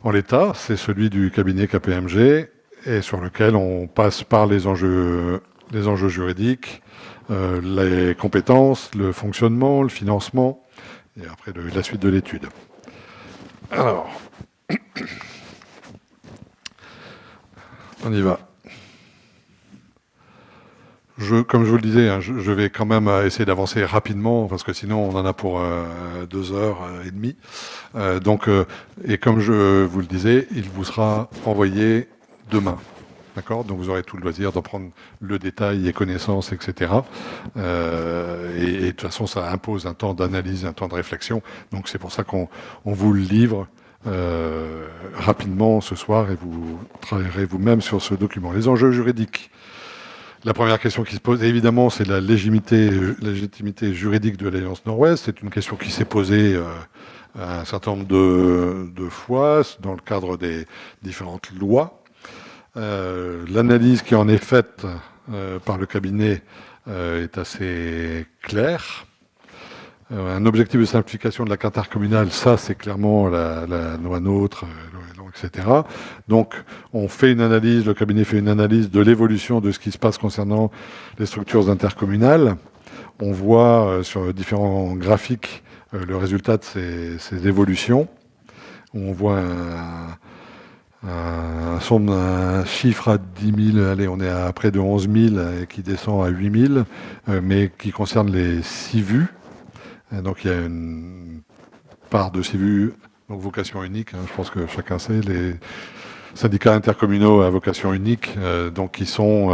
en l'état. C'est celui du cabinet KPMG, et sur lequel on passe par les enjeux juridiques, les compétences, le fonctionnement, le financement, et après la suite de l'étude. Alors, on y va. Comme je vous le disais, hein, je vais quand même essayer d'avancer rapidement, parce que sinon on en a pour 2h30. Et comme je vous le disais, il vous sera envoyé demain. D'accord ? Donc vous aurez tout le loisir d'en prendre le détail, les connaissances, etc. Et de toute façon, ça impose un temps d'analyse, un temps de réflexion. Donc c'est pour ça qu'on vous le livre rapidement ce soir, et vous travaillerez vous-même sur ce document. Les enjeux juridiques. La première question qui se pose, évidemment, c'est la légitimité juridique de l'Alliance Nord-Ouest. C'est une question qui s'est posée un certain nombre de fois dans le cadre des différentes lois. L'analyse qui en est faite par le cabinet est assez claire. Un objectif de simplification de la carte intercommunale, ça c'est clairement la loi NOTRe, etc. Donc on fait une analyse, le cabinet fait une analyse de l'évolution de ce qui se passe concernant les structures intercommunales. On voit sur différents graphiques le résultat de ces évolutions. On voit un chiffre à 10 000, allez, on est à près de 11 000 et qui descend à 8 000, mais qui concerne les SIVU. Donc il y a une part de SIVU, donc vocation unique, je pense que chacun sait, les syndicats intercommunaux à vocation unique, donc qui sont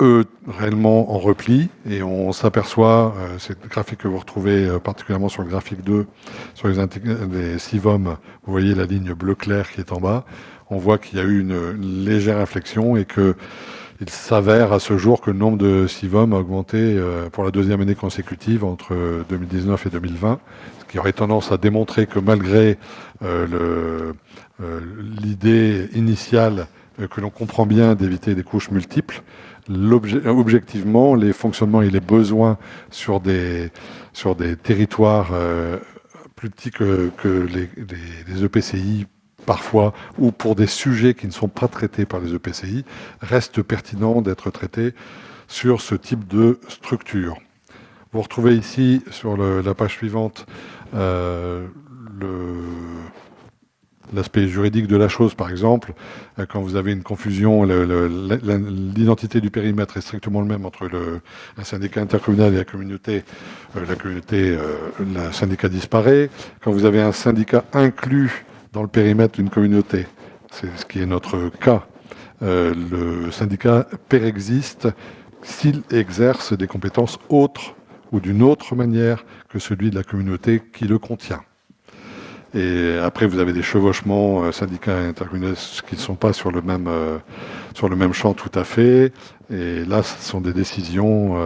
eux réellement en repli, et on s'aperçoit, c'est le graphique que vous retrouvez particulièrement sur le graphique 2, sur les SIVOM, vous voyez la ligne bleu clair qui est en bas, on voit qu'il y a eu une légère inflexion et que il s'avère à ce jour que le nombre de SIVOM a augmenté pour la deuxième année consécutive entre 2019 et 2020, ce qui aurait tendance à démontrer que malgré l'idée initiale que l'on comprend bien d'éviter des couches multiples, objectivement, les fonctionnements et les besoins sur des territoires plus petits que les EPCI parfois, ou pour des sujets qui ne sont pas traités par les EPCI, reste pertinent d'être traités sur ce type de structure. Vous retrouvez ici, sur la page suivante, l'aspect juridique de la chose, par exemple. Quand vous avez une confusion, l'identité du périmètre est strictement le même entre un syndicat intercommunal et la communauté. Le syndicat disparaît. Quand vous avez un syndicat inclus dans le périmètre d'une communauté, c'est ce qui est notre cas, le syndicat pérexiste s'il exerce des compétences autres ou d'une autre manière que celui de la communauté qui le contient. Et après, vous avez des chevauchements syndicats et intercommunaux qui ne sont pas sur le même champ tout à fait. Et là, ce sont des décisions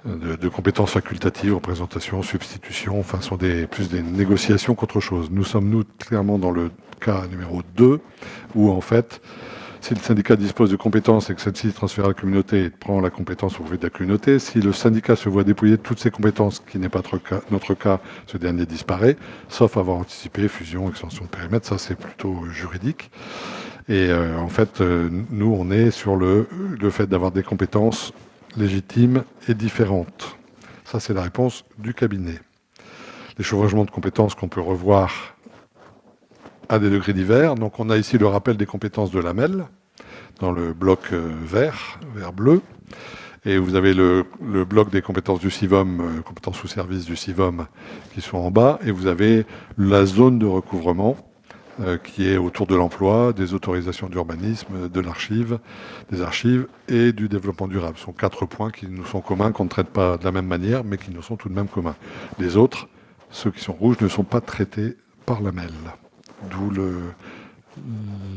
de compétences facultatives, représentation, substitution, enfin, sont plus des négociations qu'autre chose. Nous sommes, clairement dans le cas numéro 2, où, en fait, si le syndicat dispose de compétences et que celle-ci transfère à la communauté, il prend la compétence au profit de la communauté. Si le syndicat se voit dépouiller de toutes ses compétences, qui n'est pas notre cas, ce dernier disparaît, sauf avoir anticipé, fusion, extension de périmètre, ça c'est plutôt juridique. Et en fait, nous, on est sur le fait d'avoir des compétences légitimes et différentes. Ça, c'est la réponse du cabinet. Les chevauchements de compétences qu'on peut revoir à des degrés divers. Donc, on a ici le rappel des compétences de l'AMEL dans le bloc vert-bleu. Et vous avez le bloc des compétences du CIVOM, compétences sous service du CIVOM, qui sont en bas. Et vous avez la zone de recouvrement qui est autour de l'emploi, des autorisations d'urbanisme, de l'archive, des archives et du développement durable. Ce sont 4 points qui nous sont communs, qu'on ne traite pas de la même manière, mais qui nous sont tout de même communs. Les autres, ceux qui sont rouges, ne sont pas traités par l'AMEL. D'où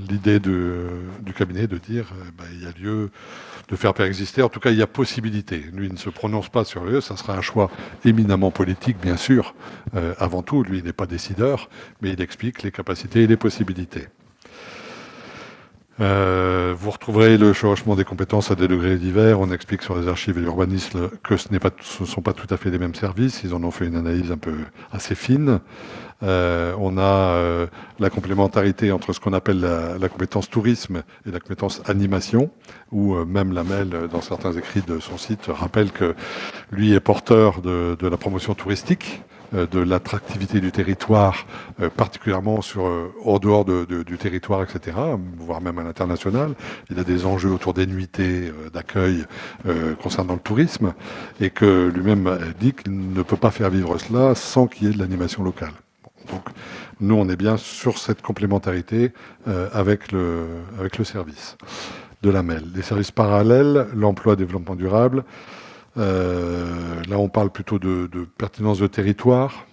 l'idée du cabinet de dire il y a lieu de faire préexister. En tout cas, il y a possibilité. Lui ne se prononce pas sur ça sera un choix éminemment politique, bien sûr. Avant tout, lui, il n'est pas décideur, mais il explique les capacités et les possibilités. Vous retrouverez le chevauchement des compétences à des degrés divers. On explique sur les archives et l'urbanisme que ce ne sont pas tout à fait les mêmes services. Ils en ont fait une analyse un peu assez fine. On a la complémentarité entre ce qu'on appelle la compétence tourisme et la compétence animation, où même l'AMEL, dans certains écrits de son site, rappelle que lui est porteur de la promotion touristique, de l'attractivité du territoire, particulièrement au dehors du territoire, etc., voire même à l'international. Il a des enjeux autour des nuitées d'accueil concernant le tourisme, et que lui-même dit qu'il ne peut pas faire vivre cela sans qu'il y ait de l'animation locale. Donc, nous, on est bien sur cette complémentarité avec le service de l'AMEL. Les services parallèles, l'emploi, développement durable, là, on parle plutôt de pertinence de territoire,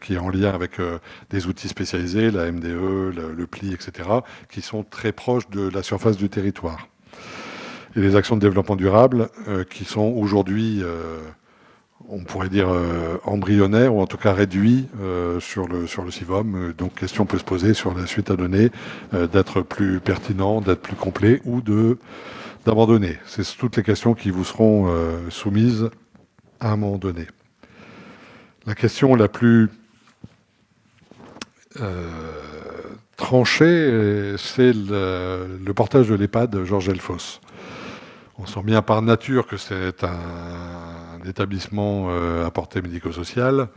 qui est en lien avec des outils spécialisés, la MDE, le PLI, etc., qui sont très proches de la surface du territoire. Et les actions de développement durable, qui sont aujourd'hui on pourrait dire embryonnaire, ou en tout cas réduit sur le CIVOM. Donc question peut se poser sur la suite à donner, d'être plus pertinent, d'être plus complet, ou d'abandonner. C'est toutes les questions qui vous seront soumises à un moment donné. La question la plus tranchée, c'est le portage de l'EHPAD Georges Elfos. On sent bien par nature que c'est un établissement à portée médico-sociale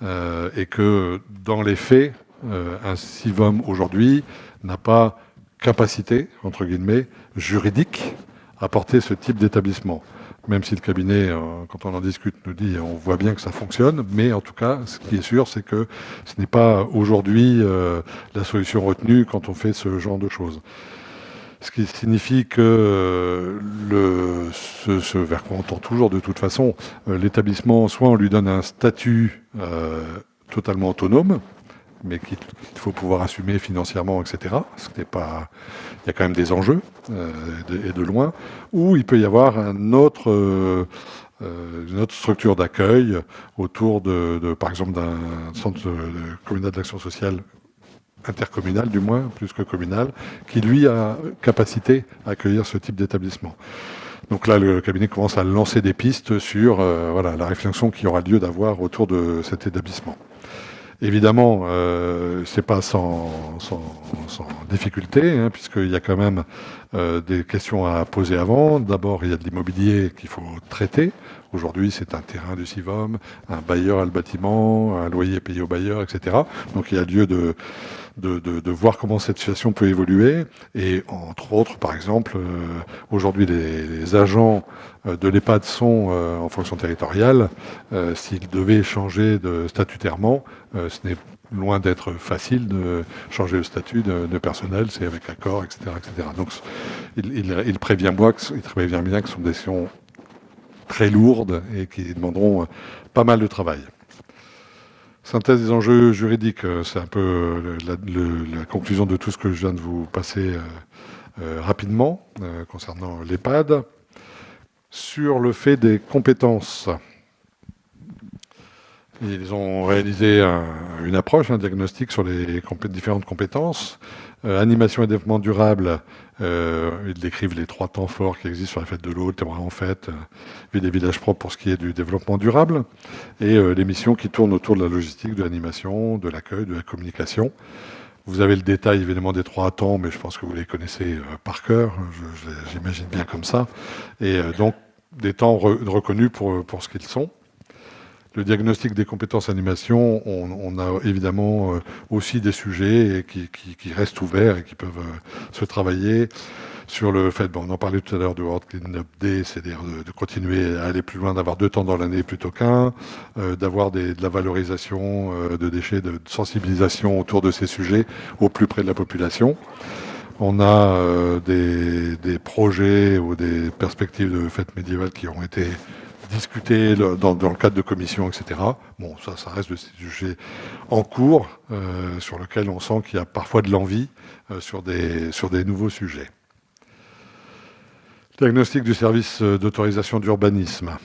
et que dans les faits, un CIVOM aujourd'hui n'a pas capacité, entre guillemets, juridique à porter ce type d'établissement. Même si le cabinet, quand on en discute, nous dit on voit bien que ça fonctionne, mais en tout cas, ce qui est sûr, c'est que ce n'est pas aujourd'hui la solution retenue quand on fait ce genre de choses. Ce qui signifie que ce vers quoi on tend toujours de toute façon, l'établissement, soit on lui donne un statut totalement autonome, mais qu'il faut pouvoir assumer financièrement, etc. Il y a quand même des enjeux, et de loin, ou il peut y avoir une autre structure d'accueil autour par exemple, d'un centre communal d'action sociale, intercommunal du moins, plus que communal, qui lui a capacité à accueillir ce type d'établissement. Donc là, le cabinet commence à lancer des pistes sur la réflexion qu'il y aura lieu d'avoir autour de cet établissement. Évidemment, c'est pas sans difficulté, puisqu'il y a quand même des questions à poser avant. D'abord, il y a de l'immobilier qu'il faut traiter. Aujourd'hui, c'est un terrain du CIVOM, un bailleur a le bâtiment, un loyer payé au bailleur, etc. Donc il y a lieu de voir comment cette situation peut évoluer. Et entre autres, par exemple, aujourd'hui, les agents de l'EHPAD sont en fonction territoriale. S'ils devaient changer statutairement, ce n'est loin d'être facile de changer le statut de personnel, c'est avec accord, etc. etc. Donc il prévient bien que ce sont des décisions très lourdes et qui demanderont pas mal de travail. Synthèse des enjeux juridiques, c'est un peu la conclusion de tout ce que je viens de vous passer rapidement concernant l'EHPAD. Sur le fait des compétences, ils ont réalisé une approche, un diagnostic sur les différentes compétences. Animation et développement durable, ils décrivent les 3 temps forts qui existent sur la fête de l'eau, le terroir en fête, ville et village propre pour ce qui est du développement durable, et les missions qui tournent autour de la logistique, de l'animation, de l'accueil, de la communication. Vous avez le détail évidemment des 3 temps, mais je pense que vous les connaissez par cœur, j'imagine bien comme ça, et donc des temps reconnus pour ce qu'ils sont. Le diagnostic des compétences animation, on a évidemment aussi des sujets qui restent ouverts et qui peuvent se travailler sur le fait, on en parlait tout à l'heure de World Cleanup Day, c'est-à-dire de continuer à aller plus loin, d'avoir 2 temps dans l'année plutôt qu'un, d'avoir de la valorisation de déchets, de sensibilisation autour de ces sujets au plus près de la population. On a des projets ou des perspectives de fêtes médiévales qui ont été discuter dans le cadre de commissions, etc. Bon, ça reste des sujets en cours sur lesquels on sent qu'il y a parfois de l'envie sur des nouveaux sujets. Diagnostic du service d'autorisation d'urbanisme.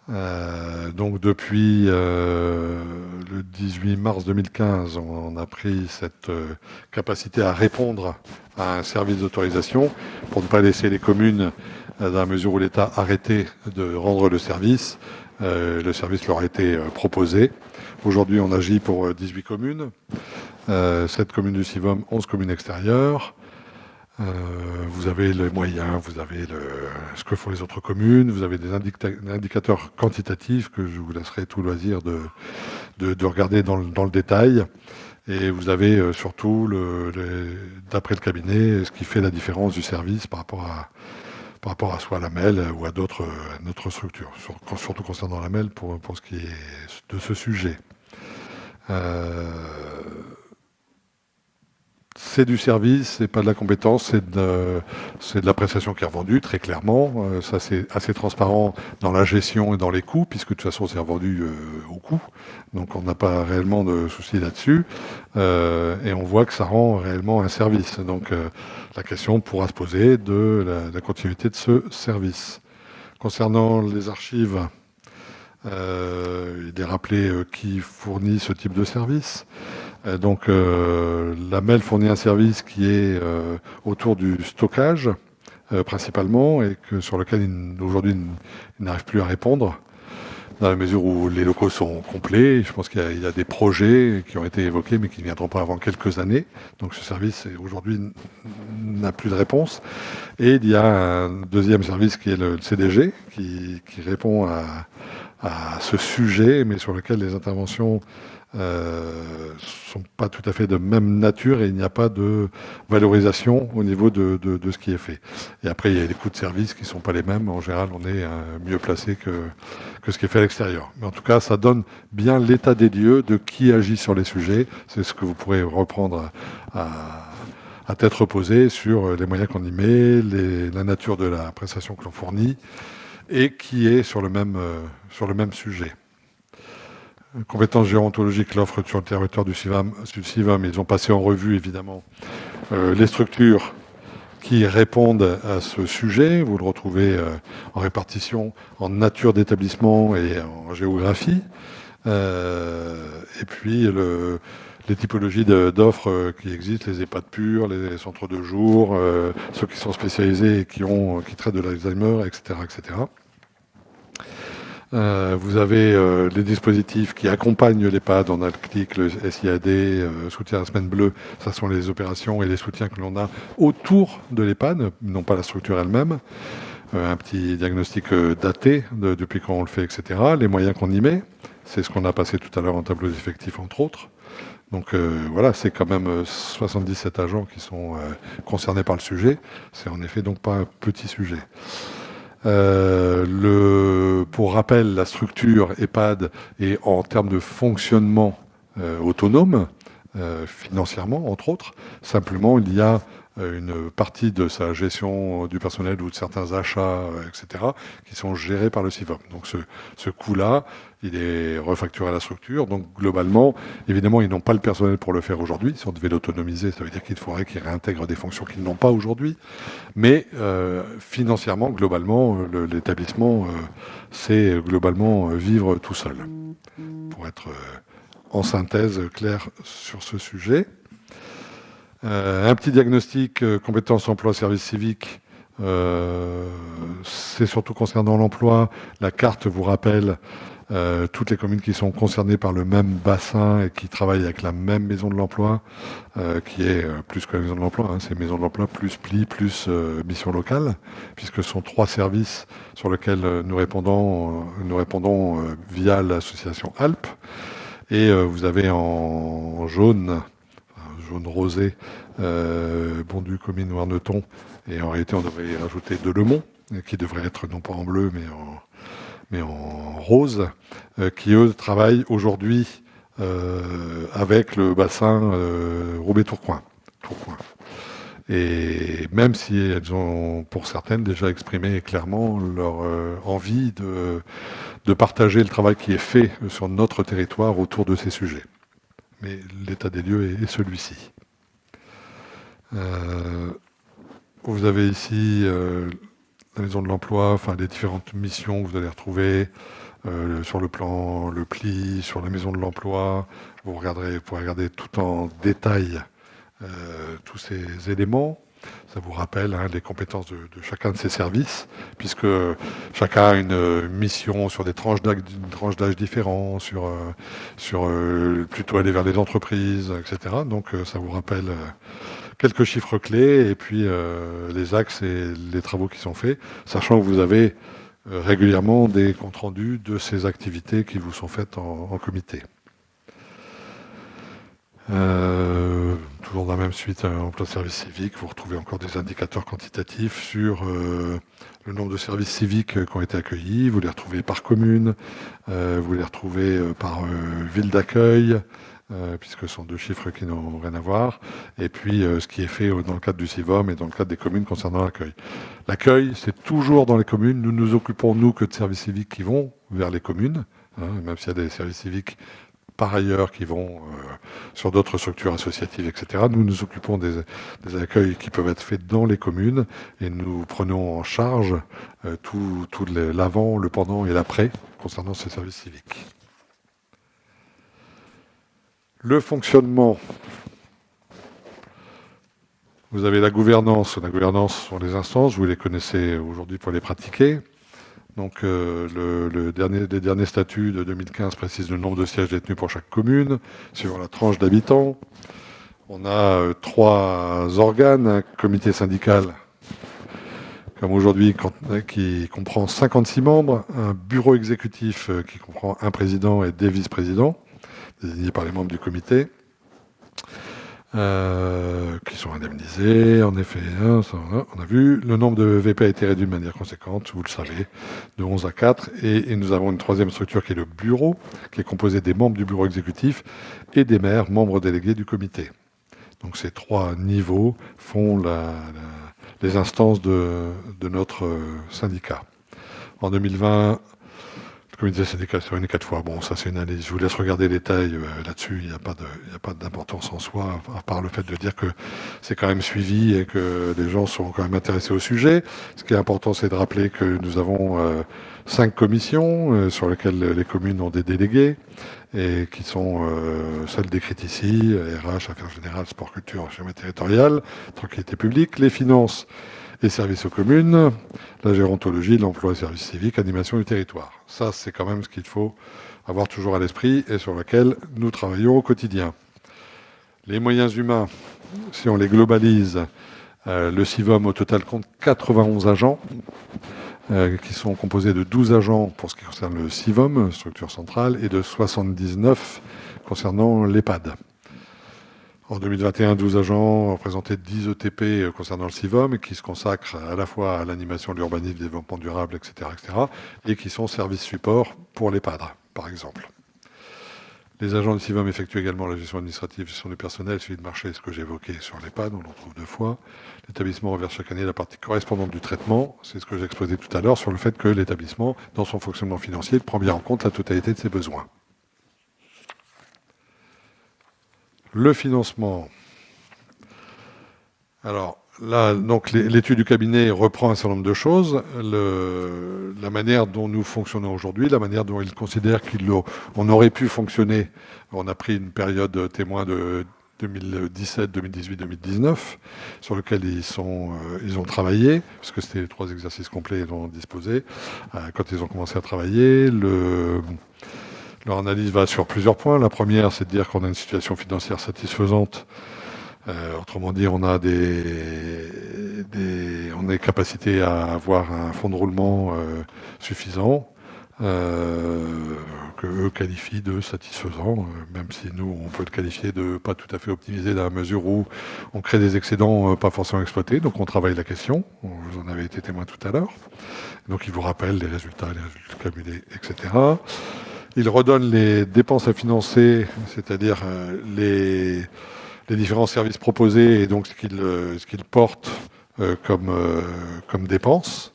Donc depuis le 18 mars 2015, on a pris cette capacité à répondre à un service d'autorisation pour ne pas laisser les communes, dans la mesure où l'État arrêtait de rendre le service leur a été proposé. Aujourd'hui, on agit pour 18 communes, 7 communes du CIVOM, 11 communes extérieures. Vous avez les moyens, vous avez ce que font les autres communes, vous avez des indicateurs quantitatifs que je vous laisserai tout loisir de regarder dans le détail. Et vous avez surtout, d'après le cabinet, ce qui fait la différence du service par rapport à soit la MEL ou à d'autres structures, surtout concernant la MEL pour ce qui est de ce sujet. C'est du service, c'est pas de la compétence, c'est de la prestation qui est revendue, très clairement. Ça, c'est assez transparent dans la gestion et dans les coûts, puisque de toute façon, c'est revendu au coût. Donc, on n'a pas réellement de souci là-dessus. Et on voit que ça rend réellement un service. Donc, la question pourra se poser de la continuité de ce service. Concernant les archives, Il est rappelé qui fournit ce type de service. Donc la MEL fournit un service qui est autour du stockage principalement et sur lequel aujourd'hui il n'arrive plus à répondre dans la mesure où les locaux sont complets. Je pense qu'il y a des projets qui ont été évoqués mais qui ne viendront pas avant quelques années. Donc ce service aujourd'hui n'a plus de réponse. Et il y a un deuxième service qui est le CDG qui répond à ce sujet mais sur lequel les interventions sont pas tout à fait de même nature et il n'y a pas de valorisation au niveau de ce qui est fait. Et après, il y a les coûts de service qui ne sont pas les mêmes. En général, on est mieux placé que ce qui est fait à l'extérieur. Mais en tout cas, ça donne bien l'état des lieux de qui agit sur les sujets. C'est ce que vous pourrez reprendre à tête reposée sur les moyens qu'on y met, la nature de la prestation que l'on fournit et qui est sur le même sujet. Compétences gérontologiques, l'offre sur le territoire du CIVAM, ils ont passé en revue évidemment les structures qui répondent à ce sujet. Vous le retrouvez en répartition, en nature d'établissement et en géographie. Et puis les typologies d'offres qui existent, les EHPAD purs, les centres de jour, ceux qui sont spécialisés et qui traitent de l'Alzheimer, etc., etc. Vous avez les dispositifs qui accompagnent l'EHPAD. On a le CLIC, le SIAD, soutien à la semaine bleue. Ça sont les opérations et les soutiens que l'on a autour de l'EHPAD, non pas la structure elle-même. Un petit diagnostic daté depuis quand on le fait, etc. Les moyens qu'on y met, c'est ce qu'on a passé tout à l'heure en tableau d'effectifs, entre autres. Donc voilà, c'est quand même 77 agents qui sont concernés par le sujet. C'est en effet donc pas un petit sujet. Pour rappel, la structure EHPAD est en termes de fonctionnement autonome, financièrement entre autres. Simplement, il y a une partie de sa gestion du personnel ou de certains achats, etc., qui sont gérés par le CIVOM. Donc ce coût-là, il est refacturé à la structure. Donc globalement, évidemment, ils n'ont pas le personnel pour le faire aujourd'hui. Si on devait l'autonomiser, ça veut dire qu'il faudrait qu'ils réintègrent des fonctions qu'ils n'ont pas aujourd'hui. Mais financièrement, globalement, l'établissement sait globalement vivre tout seul. Pour être en synthèse clair sur ce sujet. Un petit diagnostic compétences emploi service civique, c'est surtout concernant l'emploi. La carte vous rappelle toutes les communes qui sont concernées par le même bassin et qui travaillent avec la même maison de l'emploi, qui est plus que la maison de l'emploi, hein, c'est maison de l'emploi plus PLI plus mission locale, puisque ce sont 3 services sur lesquels nous répondons via l'association ALP. Et vous avez en jaune rosé, Bondu, commune Warneton, et en réalité on devrait y rajouter Delemont, qui devrait être non pas en bleu mais en rose, qui eux travaillent aujourd'hui avec le bassin Roubaix-Tourcoing. Et même si elles ont pour certaines déjà exprimé clairement leur envie de partager le travail qui est fait sur notre territoire autour de ces sujets. Mais l'état des lieux est celui-ci. Vous avez ici la maison de l'emploi, enfin les différentes missions que vous allez retrouver sur le plan, le pli, sur la maison de l'emploi. Vous pourrez regarder tout en détail tous ces éléments. Ça vous rappelle les compétences de chacun de ces services, puisque chacun a une mission sur des tranches d'âge différents, sur plutôt aller vers les entreprises, etc. Donc ça vous rappelle quelques chiffres clés et puis les axes et les travaux qui sont faits, sachant que vous avez régulièrement des comptes rendus de ces activités qui vous sont faites en comité. Toujours dans la même suite, emploi de service civique, vous retrouvez encore des indicateurs quantitatifs sur le nombre de services civiques qui ont été accueillis. Vous les retrouvez par commune, vous les retrouvez par ville d'accueil, puisque ce sont 2 chiffres qui n'ont rien à voir. Et puis ce qui est fait dans le cadre du CIVOM et dans le cadre des communes concernant l'accueil. L'accueil, c'est toujours dans les communes. Nous nous occupons, nous, que de services civiques qui vont vers les communes, même s'il y a des services civiques par ailleurs qui vont sur d'autres structures associatives, etc. Nous nous occupons des accueils qui peuvent être faits dans les communes et nous prenons en charge tout l'avant, le pendant et l'après concernant ces services civiques. Le fonctionnement. Vous avez la gouvernance. La gouvernance sont les instances, vous les connaissez aujourd'hui pour les pratiquer. Donc les derniers statuts de 2015 précisent le nombre de sièges détenus pour chaque commune, suivant la tranche d'habitants. On a 3 organes, un comité syndical, comme aujourd'hui, qui comprend 56 membres, un bureau exécutif qui comprend un président et des vice-présidents, désignés par les membres du comité, qui sont indemnisés. En effet, on a vu, le nombre de VP a été réduit de manière conséquente, vous le savez, de 11 à 4. Et nous avons une troisième structure qui est le bureau, qui est composé des membres du bureau exécutif et des maires, membres délégués du comité. Donc ces 3 niveaux font les instances de notre syndicat. En 2020, le comité syndical s'est réuni 4 fois. Bon, ça c'est une analyse. Je vous laisse regarder les détails là-dessus. Il n'y a pas d'importance en soi, à part le fait de dire que c'est quand même suivi et que les gens sont quand même intéressés au sujet. Ce qui est important, c'est de rappeler que nous avons 5 commissions sur lesquelles les communes ont des délégués et qui sont celles décrites ici, RH, Affaires Générales, Sport, Culture, Schéma territorial, Tranquillité publique, les finances et services aux communes, la gérontologie, l'emploi et services civiques, animation du territoire. Ça, c'est quand même ce qu'il faut avoir toujours à l'esprit et sur lequel nous travaillons au quotidien. Les moyens humains, si on les globalise, le CIVOM au total compte 91 agents, qui sont composés de 12 agents pour ce qui concerne le CIVOM, structure centrale, et de 79 concernant l'EHPAD. En 2021, 12 agents représentaient 10 ETP concernant le CIVOM, qui se consacrent à la fois à l'animation de l'urbanisme, développement durable, etc., et qui sont services support pour l'EHPAD, par exemple. Les agents du CIVOM effectuent également la gestion administrative, gestion du personnel, suivi de marché, ce que j'ai évoqué sur l'EHPAD, on l'en trouve 2 fois. L'établissement reverse chaque année la partie correspondante du traitement, c'est ce que j'ai exposé tout à l'heure, sur le fait que l'établissement, dans son fonctionnement financier, prend bien en compte la totalité de ses besoins. Le financement. Alors là, donc l'étude du cabinet reprend un certain nombre de choses. La manière dont nous fonctionnons aujourd'hui, la manière dont ils considèrent qu'on aurait pu fonctionner. On a pris une période témoin de 2017, 2018, 2019, sur lequel ils ont travaillé, puisque c'était les 3 exercices complets dont on disposait, quand ils ont commencé à travailler. Leur analyse va sur plusieurs points. La première, c'est de dire qu'on a une situation financière satisfaisante. Autrement dit, on est capacité à avoir un fonds de roulement suffisant, que eux qualifient de satisfaisant, même si nous, on peut le qualifier de pas tout à fait optimisé dans la mesure où on crée des excédents pas forcément exploités. Donc on travaille la question. Vous en avez été témoin tout à l'heure. Donc ils vous rappellent les résultats cumulés, etc. Il redonne les dépenses à financer, c'est-à-dire les différents services proposés et donc ce qu'ils portent comme dépenses.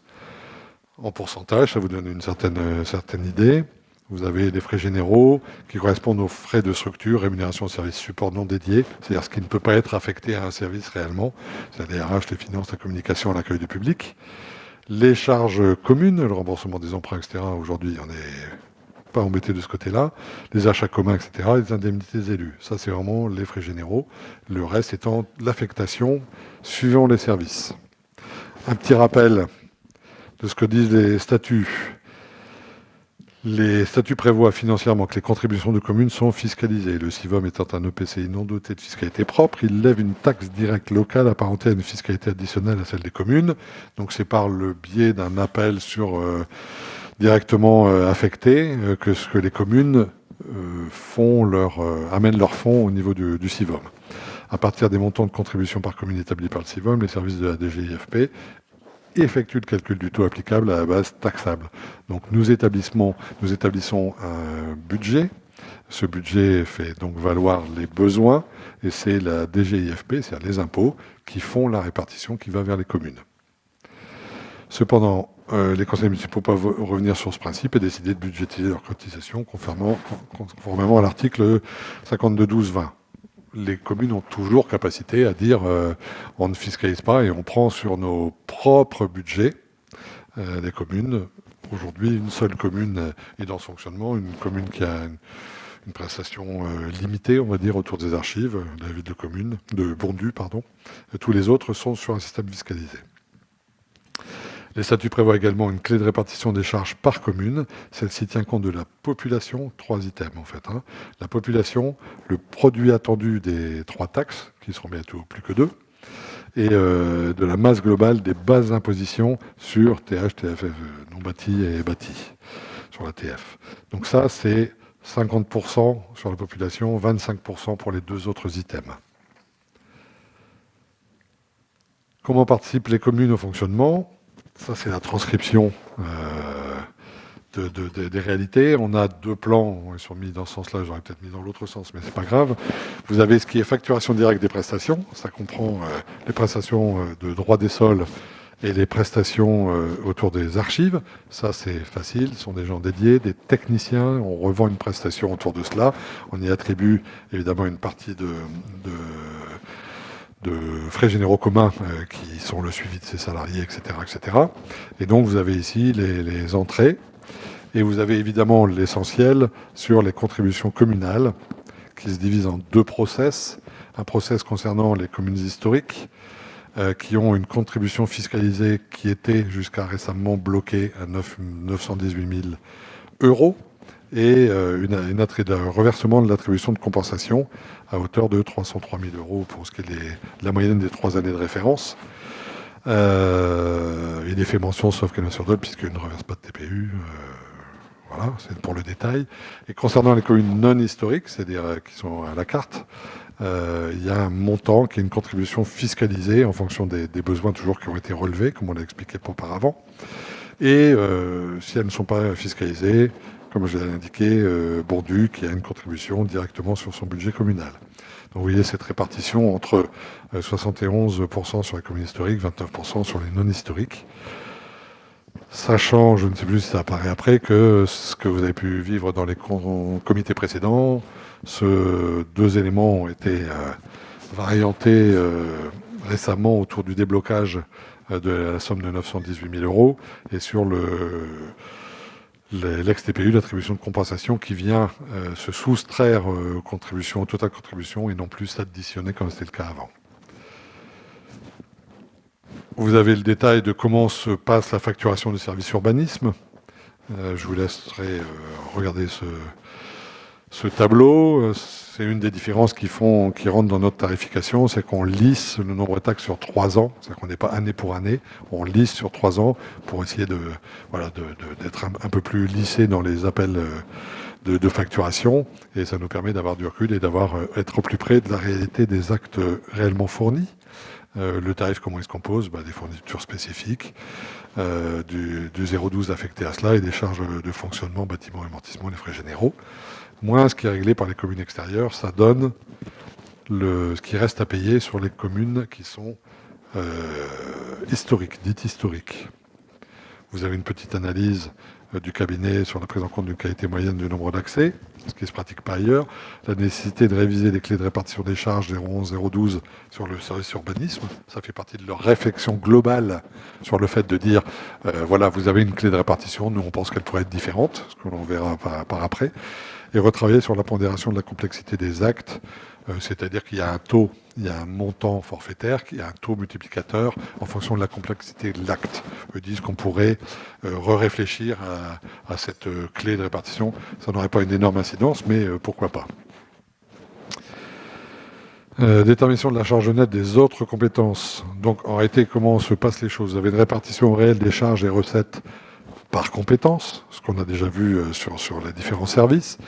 En pourcentage, ça vous donne une certaine idée. Vous avez les frais généraux qui correspondent aux frais de structure, rémunération de services support non dédiés, c'est-à-dire ce qui ne peut pas être affecté à un service réellement, c'est-à-dire les RH, les finances, la communication, l'accueil du public. Les charges communes, le remboursement des emprunts, etc. Aujourd'hui, on n'est pas embêté de ce côté-là, les achats communs, etc., les indemnités des élus. Ça, c'est vraiment les frais généraux. Le reste étant l'affectation suivant les services. Un petit rappel de ce que disent les statuts. Les statuts prévoient financièrement que les contributions de communes sont fiscalisées. Le CIVOM étant un EPCI non doté de fiscalité propre, il lève une taxe directe locale apparentée à une fiscalité additionnelle à celle des communes. Donc c'est par le biais d'un appel directement affecté que les communes amènent leurs fonds au niveau du CIVOM. À partir des montants de contribution par commune établis par le CIVOM, les services de la DGIFP effectuent le calcul du taux applicable à la base taxable. Donc nous établissons un budget. Ce budget fait donc valoir les besoins et c'est la DGIFP, c'est-à-dire les impôts, qui font la répartition qui va vers les communes. Cependant, les conseils municipaux peuvent revenir sur ce principe et décider de budgétiser leurs cotisations conformément à l'article 52.12.20. Les communes ont toujours capacité à dire on ne fiscalise pas et on prend sur nos propres budgets des communes, être aujourd'hui une seule commune et dans ce fonctionnement, une commune qui a une prestation limitée, on va dire, autour des archives, la ville de Bondu, pardon. Et tous les autres sont sur un système fiscalisé. Les statuts prévoient également une clé de répartition des charges par commune. Celle-ci tient compte de la population, 3 items en fait. La population, le produit attendu des 3 taxes, qui seront bientôt plus que 2, et de la masse globale des bases d'imposition sur TH, TFF, non bâti et bâti, sur la TF. Donc ça, c'est 50% sur la population, 25% pour les 2 autres items. Comment participent les communes au fonctionnement ? Ça, c'est la transcription des réalités. On a 2 plans, ils sont mis dans ce sens-là, j'aurais peut-être mis dans l'autre sens, mais c'est pas grave. Vous avez ce qui est facturation directe des prestations, ça comprend les prestations de droit des sols et les prestations autour des archives. Ça, c'est facile, ce sont des gens dédiés, des techniciens, on revend une prestation autour de cela, on y attribue évidemment une partie de frais généraux communs qui sont le suivi de ses salariés, etc. etc. Et donc vous avez ici les entrées, et vous avez évidemment l'essentiel sur les contributions communales, qui se divisent en 2 process. Un process concernant les communes historiques, qui ont une contribution fiscalisée qui était jusqu'à récemment bloquée à 918 000 €, et un reversement de l'attribution de compensation à hauteur de 303 000 € pour ce qui est de la moyenne des 3 années de référence. Il est fait mention, sauf qu'elle est sur d'autres, puisqu'il ne reverse pas de TPU. Voilà, c'est pour le détail. Et concernant les communes non historiques, c'est-à-dire qui sont à la carte, il y a un montant qui est une contribution fiscalisée en fonction des besoins toujours qui ont été relevés, comme on l'a expliqué auparavant. Et si elles ne sont pas fiscalisées, comme je l'ai indiqué, Bondu qui a une contribution directement sur son budget communal. Donc vous voyez cette répartition entre 71% sur les communes historiques, 29% sur les non-historiques. Sachant, je ne sais plus si ça apparaît après, que ce que vous avez pu vivre dans les comités précédents, ces 2 éléments ont été variantés récemment autour du déblocage de la somme de 918 000 €, et sur l'ex-TPU, l'attribution de compensation, qui vient se soustraire aux contributions, aux total contributions, et non plus s'additionner comme c'était le cas avant. Vous avez le détail de comment se passe la facturation du service urbanisme. Je vous laisserai regarder ce tableau. C'est une des différences qui rentrent dans notre tarification, c'est qu'on lisse le nombre de taxes sur 3 ans, c'est-à-dire qu'on n'est pas année pour année, on lisse sur 3 ans pour essayer d'être un peu plus lissé dans les appels de facturation, et ça nous permet d'avoir du recul et être au plus près de la réalité des actes réellement fournis. Le tarif, comment il se compose ? Des fournitures spécifiques, du 0,12 affecté à cela, et des charges de fonctionnement, bâtiment, amortissement, les frais généraux, moins ce qui est réglé par les communes extérieures. Ça donne ce qui reste à payer sur les communes qui sont historiques, dites historiques. Vous avez une petite analyse du cabinet sur la prise en compte d'une qualité moyenne du nombre d'accès, ce qui ne se pratique pas ailleurs, la nécessité de réviser les clés de répartition des charges 011, 012 sur le service urbanisme, ça fait partie de leur réflexion globale sur le fait de dire, voilà, vous avez une clé de répartition, nous on pense qu'elle pourrait être différente, ce que l'on verra par après, et retravailler sur la pondération de la complexité des actes, c'est-à-dire qu'il y a un taux, il y a un montant forfaitaire, il y a un taux multiplicateur en fonction de la complexité de l'acte. Eux disent qu'on pourrait réfléchir à cette clé de répartition. Ça n'aurait pas une énorme incidence, mais pourquoi pas. Détermination de la charge nette des autres compétences. Donc en réalité, comment se passent les choses ? Vous avez une répartition réelle des charges et recettes par compétence, ce qu'on a déjà vu sur les différents services,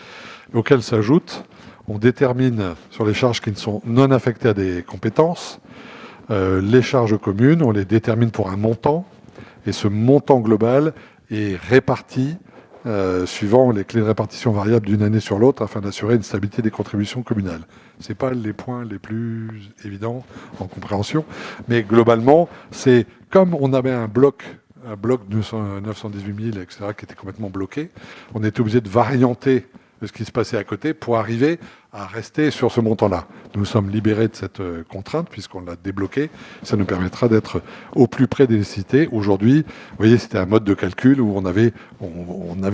auxquels s'ajoute, on détermine sur les charges qui ne sont non affectées à des compétences, les charges communes, on les détermine pour un montant, et ce montant global est réparti suivant les clés de répartition variables d'une année sur l'autre afin d'assurer une stabilité des contributions communales. Ce n'est pas les points les plus évidents en compréhension, mais globalement, c'est comme on avait un bloc de 918 000, etc., qui était complètement bloqué, on était obligé de varianter ce qui se passait à côté pour arriver à rester sur ce montant-là. Nous sommes libérés de cette contrainte puisqu'on l'a débloqué. Ça nous permettra d'être au plus près des nécessités. Aujourd'hui, vous voyez, c'était un mode de calcul où on avait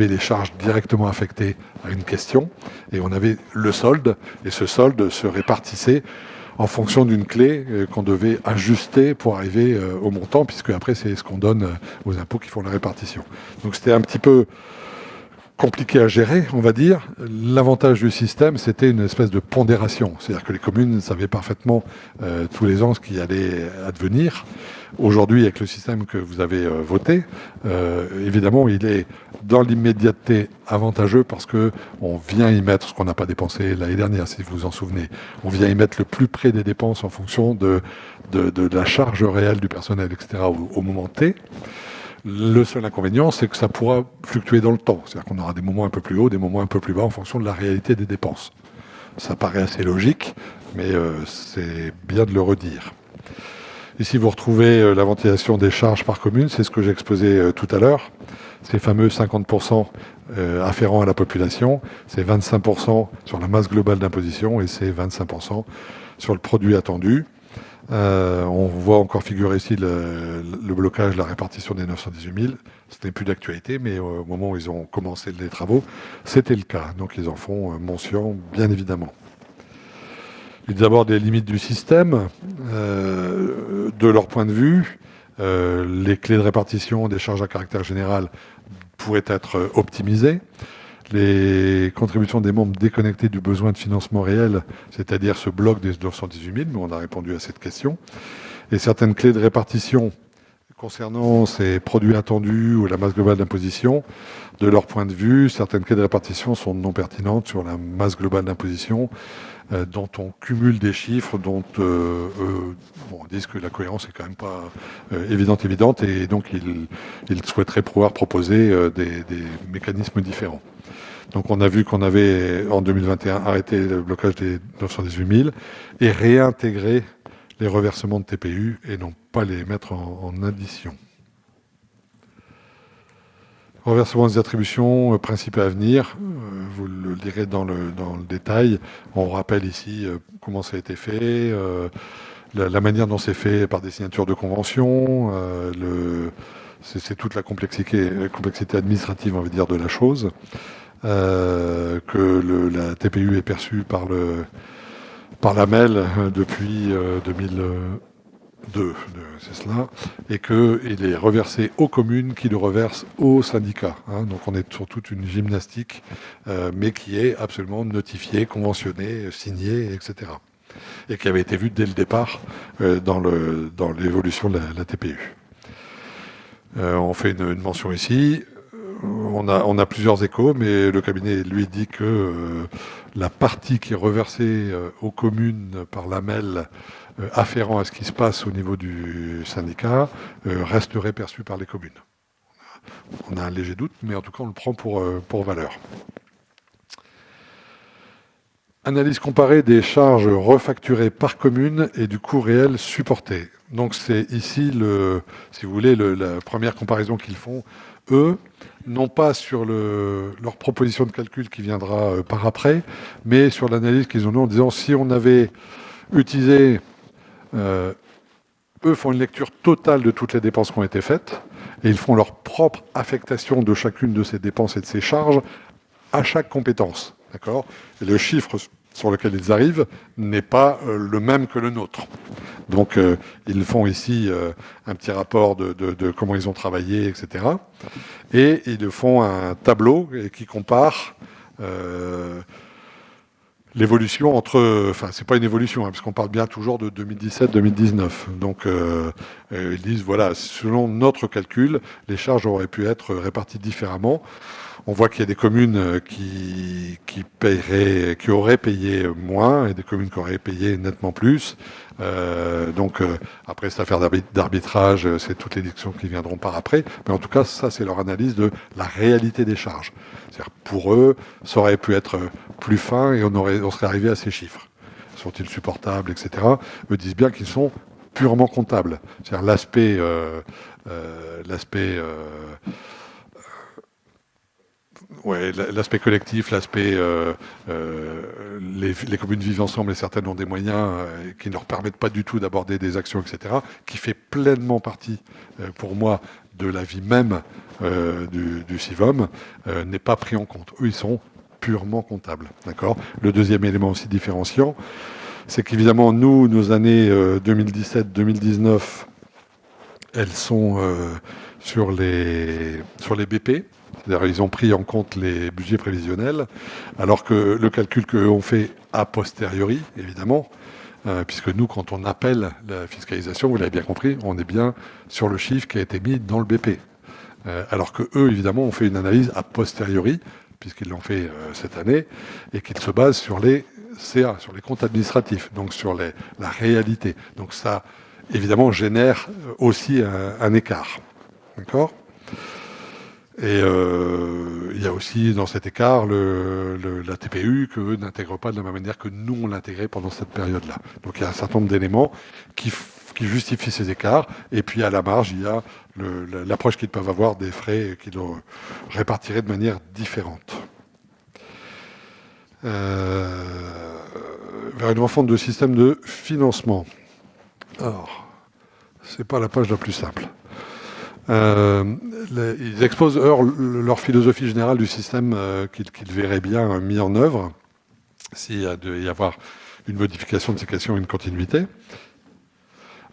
les charges directement affectées à une question et on avait le solde. Et ce solde se répartissait en fonction d'une clé qu'on devait ajuster pour arriver au montant, puisque après, c'est ce qu'on donne aux impôts qui font la répartition. Donc c'était un petit peu compliqué à gérer, on va dire. L'avantage du système, c'était une espèce de pondération. C'est-à-dire que les communes savaient parfaitement tous les ans ce qui allait advenir. Aujourd'hui, avec le système que vous avez voté, évidemment, il est dans l'immédiateté avantageux parce que on vient y mettre ce qu'on n'a pas dépensé l'année dernière, si vous vous en souvenez. On vient y mettre le plus près des dépenses en fonction de la charge réelle du personnel, etc. au moment T. Le seul inconvénient, c'est que ça pourra fluctuer dans le temps. C'est-à-dire qu'on aura des moments un peu plus hauts, des moments un peu plus bas en fonction de la réalité des dépenses. Ça paraît assez logique, mais c'est bien de le redire. Ici, vous retrouvez la ventilation des charges par commune. C'est ce que j'ai exposé tout à l'heure. Ces fameux 50% afférents à la population, c'est 25% sur la masse globale d'imposition et c'est 25% sur le produit attendu. On voit encore figurer ici le blocage, la répartition des 918 000. Ce n'est plus d'actualité, mais au moment où ils ont commencé les travaux, c'était le cas. Donc ils en font mention, bien évidemment. D'abord des limites du système. De leur point de vue, les clés de répartition des charges à caractère général pourraient être optimisées. Les contributions des membres déconnectés du besoin de financement réel, c'est-à-dire ce bloc des 918 000, mais on a répondu à cette question. Et certaines clés de répartition concernant ces produits attendus ou la masse globale d'imposition, de leur point de vue, certaines clés de répartition sont non pertinentes sur la masse globale d'imposition, dont on cumule des chiffres, dont on dit que la cohérence est quand même pas évidente, et donc ils souhaiteraient pouvoir proposer des mécanismes différents. Donc on a vu qu'on avait en 2021 arrêté le blocage des 918 000 et réintégré les reversements de TPU et non pas les mettre en addition. Reversement des attributions, principe à venir, vous le lirez dans le détail. On rappelle ici comment ça a été fait, la manière dont c'est fait par des signatures de convention, c'est toute la complexité administrative, on va dire, de la chose. Que la TPU est perçue par la MEL depuis 2002, c'est cela, et qu'il est reversé aux communes qui le reversent aux syndicats. Donc on est sur toute une gymnastique, mais qui est absolument notifiée, conventionnée, signée, etc. Et qui avait été vue dès le départ dans l'évolution de la TPU. On fait une mention ici. On a plusieurs échos, mais le cabinet, lui, dit que la partie qui est reversée aux communes par l'AMEL afférent à ce qui se passe au niveau du syndicat resterait perçue par les communes. On a un léger doute, mais en tout cas, on le prend pour valeur. Analyse comparée des charges refacturées par commune et du coût réel supporté. Donc c'est ici, si vous voulez, la première comparaison qu'ils font, eux, non pas sur leur proposition de calcul qui viendra par après, mais sur l'analyse qu'ils ont eue en disant si on avait utilisé, eux font une lecture totale de toutes les dépenses qui ont été faites, et ils font leur propre affectation de chacune de ces dépenses et de ces charges à chaque compétence. D'accord ? Et le chiffre sur lequel ils arrivent n'est pas le même que le nôtre. Donc ils font ici un petit rapport de comment ils ont travaillé, etc. Et ils font un tableau qui compare l'évolution entre... Enfin, c'est pas une évolution, parce qu'on parle bien toujours de 2017-2019. Donc ils disent, voilà, selon notre calcul, les charges auraient pu être réparties différemment. On voit qu'il y a des communes qui auraient payé moins et des communes qui auraient payé nettement plus. Donc après cette affaire d'arbitrage, c'est toutes les décisions qui viendront par après. Mais en tout cas, ça c'est leur analyse de la réalité des charges. C'est-à-dire pour eux, ça aurait pu être plus fin et on serait arrivé à ces chiffres. Sont-ils supportables, etc. Eux disent bien qu'ils sont purement comptables. C'est-à-dire l'aspect Ouais, l'aspect collectif, l'aspect les communes vivent ensemble et certaines ont des moyens qui ne leur permettent pas du tout d'aborder des actions, etc., qui fait pleinement partie, pour moi, de la vie même du CIVOM, n'est pas pris en compte. Eux, ils sont purement comptables. D'accord ? Le deuxième élément aussi différenciant, c'est qu'évidemment, nous, nos années 2017-2019, elles sont sur les BP. C'est-à-dire ils ont pris en compte les budgets prévisionnels, alors que le calcul qu'eux ont fait a posteriori, évidemment, puisque nous, quand on appelle la fiscalisation, vous l'avez bien compris, on est bien sur le chiffre qui a été mis dans le BP. Alors que eux, évidemment, ont fait une analyse a posteriori, puisqu'ils l'ont fait cette année, et qu'ils se basent sur les CA, sur les comptes administratifs, donc sur la réalité. Donc ça, évidemment, génère aussi un écart. D'accord ? Et il y a aussi dans cet écart la TPU qu'eux n'intègrent pas de la même manière que nous on l'intégrait pendant cette période-là. Donc il y a un certain nombre d'éléments qui justifient ces écarts. Et puis à la marge, il y a l'approche qu'ils peuvent avoir des frais qu'ils répartiraient de manière différente. Vers une refonte de système de financement. Alors, c'est pas la page la plus simple. Ils exposent leur philosophie générale du système qu'ils verraient bien mis en œuvre s'il devait y avoir une modification de ces questions et une continuité.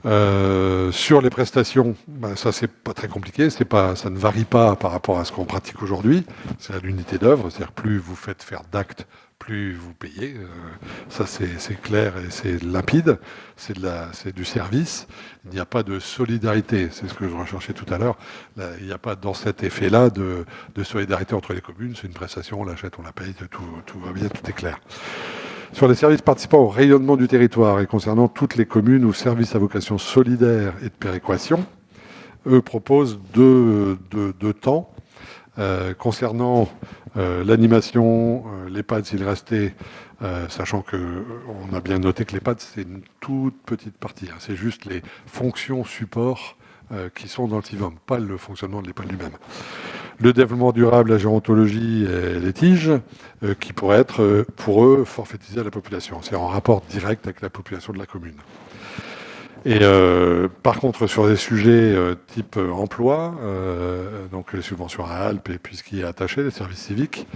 Sur les prestations, ça c'est pas très compliqué, ça ne varie pas par rapport à ce qu'on pratique aujourd'hui, c'est à l'unité d'œuvre, c'est-à-dire plus vous faites faire d'actes, plus vous payez, ça c'est clair et c'est limpide, c'est du service, il n'y a pas de solidarité, c'est ce que je recherchais tout à l'heure, il n'y a pas dans cet effet-là de solidarité entre les communes, c'est une prestation, on l'achète, on la paye, tout va bien, tout est clair. Sur les services participant au rayonnement du territoire et concernant toutes les communes ou services à vocation solidaire et de péréquation, eux proposent deux temps. Concernant l'animation, l'EHPAD s'il restait, sachant qu'on a bien noté que l'EHPAD c'est une toute petite partie, hein, c'est juste les fonctions support qui sont dans le CIVOM, pas le fonctionnement de l'EHPAD lui-même. Le développement durable, la gérontologie et les tiges, qui pourraient être, pour eux, forfaitisés à la population. C'est en rapport direct avec la population de la commune. Et par contre, sur des sujets type emploi, donc les subventions à Alpes et puis ce qui est attaché, les services civiques,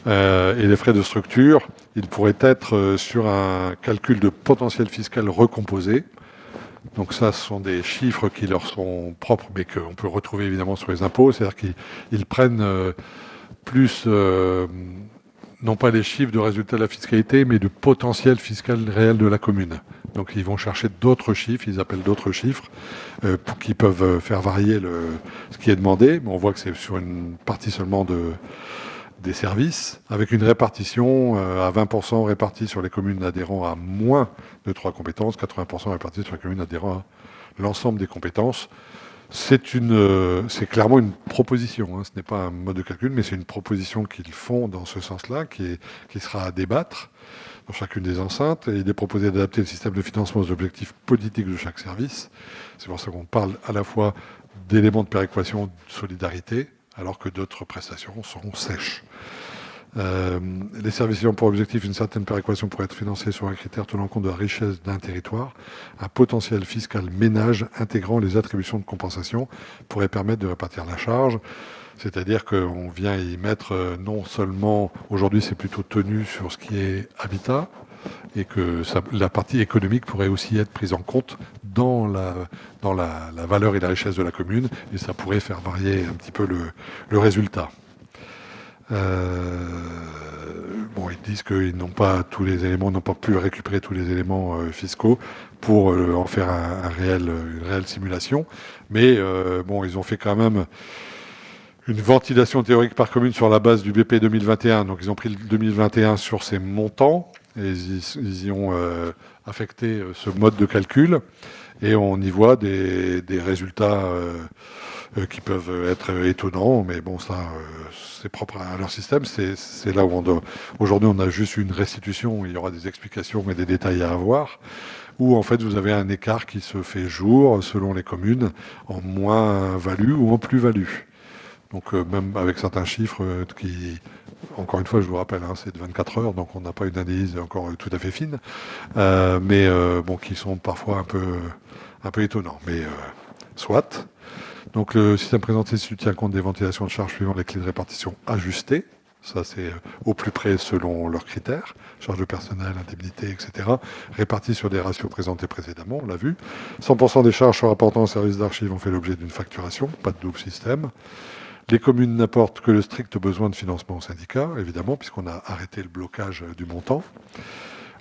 et les frais de structure, ils pourraient être sur un calcul de potentiel fiscal recomposé. Donc ça, ce sont des chiffres qui leur sont propres, mais qu'on peut retrouver évidemment sur les impôts. C'est-à-dire qu'ils prennent plus, non pas les chiffres de résultats de la fiscalité, mais du potentiel fiscal réel de la commune. Donc ils vont chercher d'autres chiffres, ils appellent d'autres chiffres, qui peuvent faire varier ce qui est demandé. Mais on voit que c'est sur une partie seulement des services, avec une répartition à 20% répartie sur les communes adhérant à moins de 3 compétences, 80% répartis sur les communes adhérant à l'ensemble des compétences. C'est clairement une proposition, hein. Ce n'est pas un mode de calcul, mais c'est une proposition qu'ils font dans ce sens-là, qui sera à débattre dans chacune des enceintes. Et il est proposé d'adapter le système de financement aux objectifs politiques de chaque service. C'est pour ça qu'on parle à la fois d'éléments de péréquation, de solidarité, alors que d'autres prestations seront sèches. Les services ayant pour objectif une certaine péréquation pourraient être financés sur un critère tenant compte de la richesse d'un territoire. Un potentiel fiscal ménage intégrant les attributions de compensation pourrait permettre de répartir la charge. C'est-à-dire qu'on vient y mettre non seulement, aujourd'hui c'est plutôt tenu sur ce qui est habitat, et que la partie économique pourrait aussi être prise en compte dans la valeur et la richesse de la commune, et ça pourrait faire varier un petit peu le résultat. Ils disent qu'ils n'ont pas tous les éléments, n'ont pas pu récupérer tous les éléments fiscaux pour en faire une réelle simulation, mais ils ont fait quand même une ventilation théorique par commune sur la base du BP 2021. Donc ils ont pris le 2021 sur ces montants et ils y ont affecté ce mode de calcul, et on y voit des résultats qui peuvent être étonnants, mais bon, ça c'est propre à leur système. C'est là où aujourd'hui on a juste une restitution, il y aura des explications et des détails à avoir, où en fait vous avez un écart qui se fait jour selon les communes en moins-value ou en plus-value. Donc même avec certains chiffres qui, encore une fois, je vous rappelle, hein, c'est de 24 heures, donc on n'a pas une analyse encore tout à fait fine, mais bon, qui sont parfois un peu étonnants. Mais soit. Donc le système présenté tient compte des ventilations de charges suivant les clés de répartition ajustées. Ça, c'est au plus près selon leurs critères, charges de personnel, indemnité, etc., réparties sur des ratios présentés précédemment, on l'a vu. 100% des charges se rapportant au service d'archives ont fait l'objet d'une facturation, pas de double système. Les communes n'apportent que le strict besoin de financement au syndicat, évidemment, puisqu'on a arrêté le blocage du montant.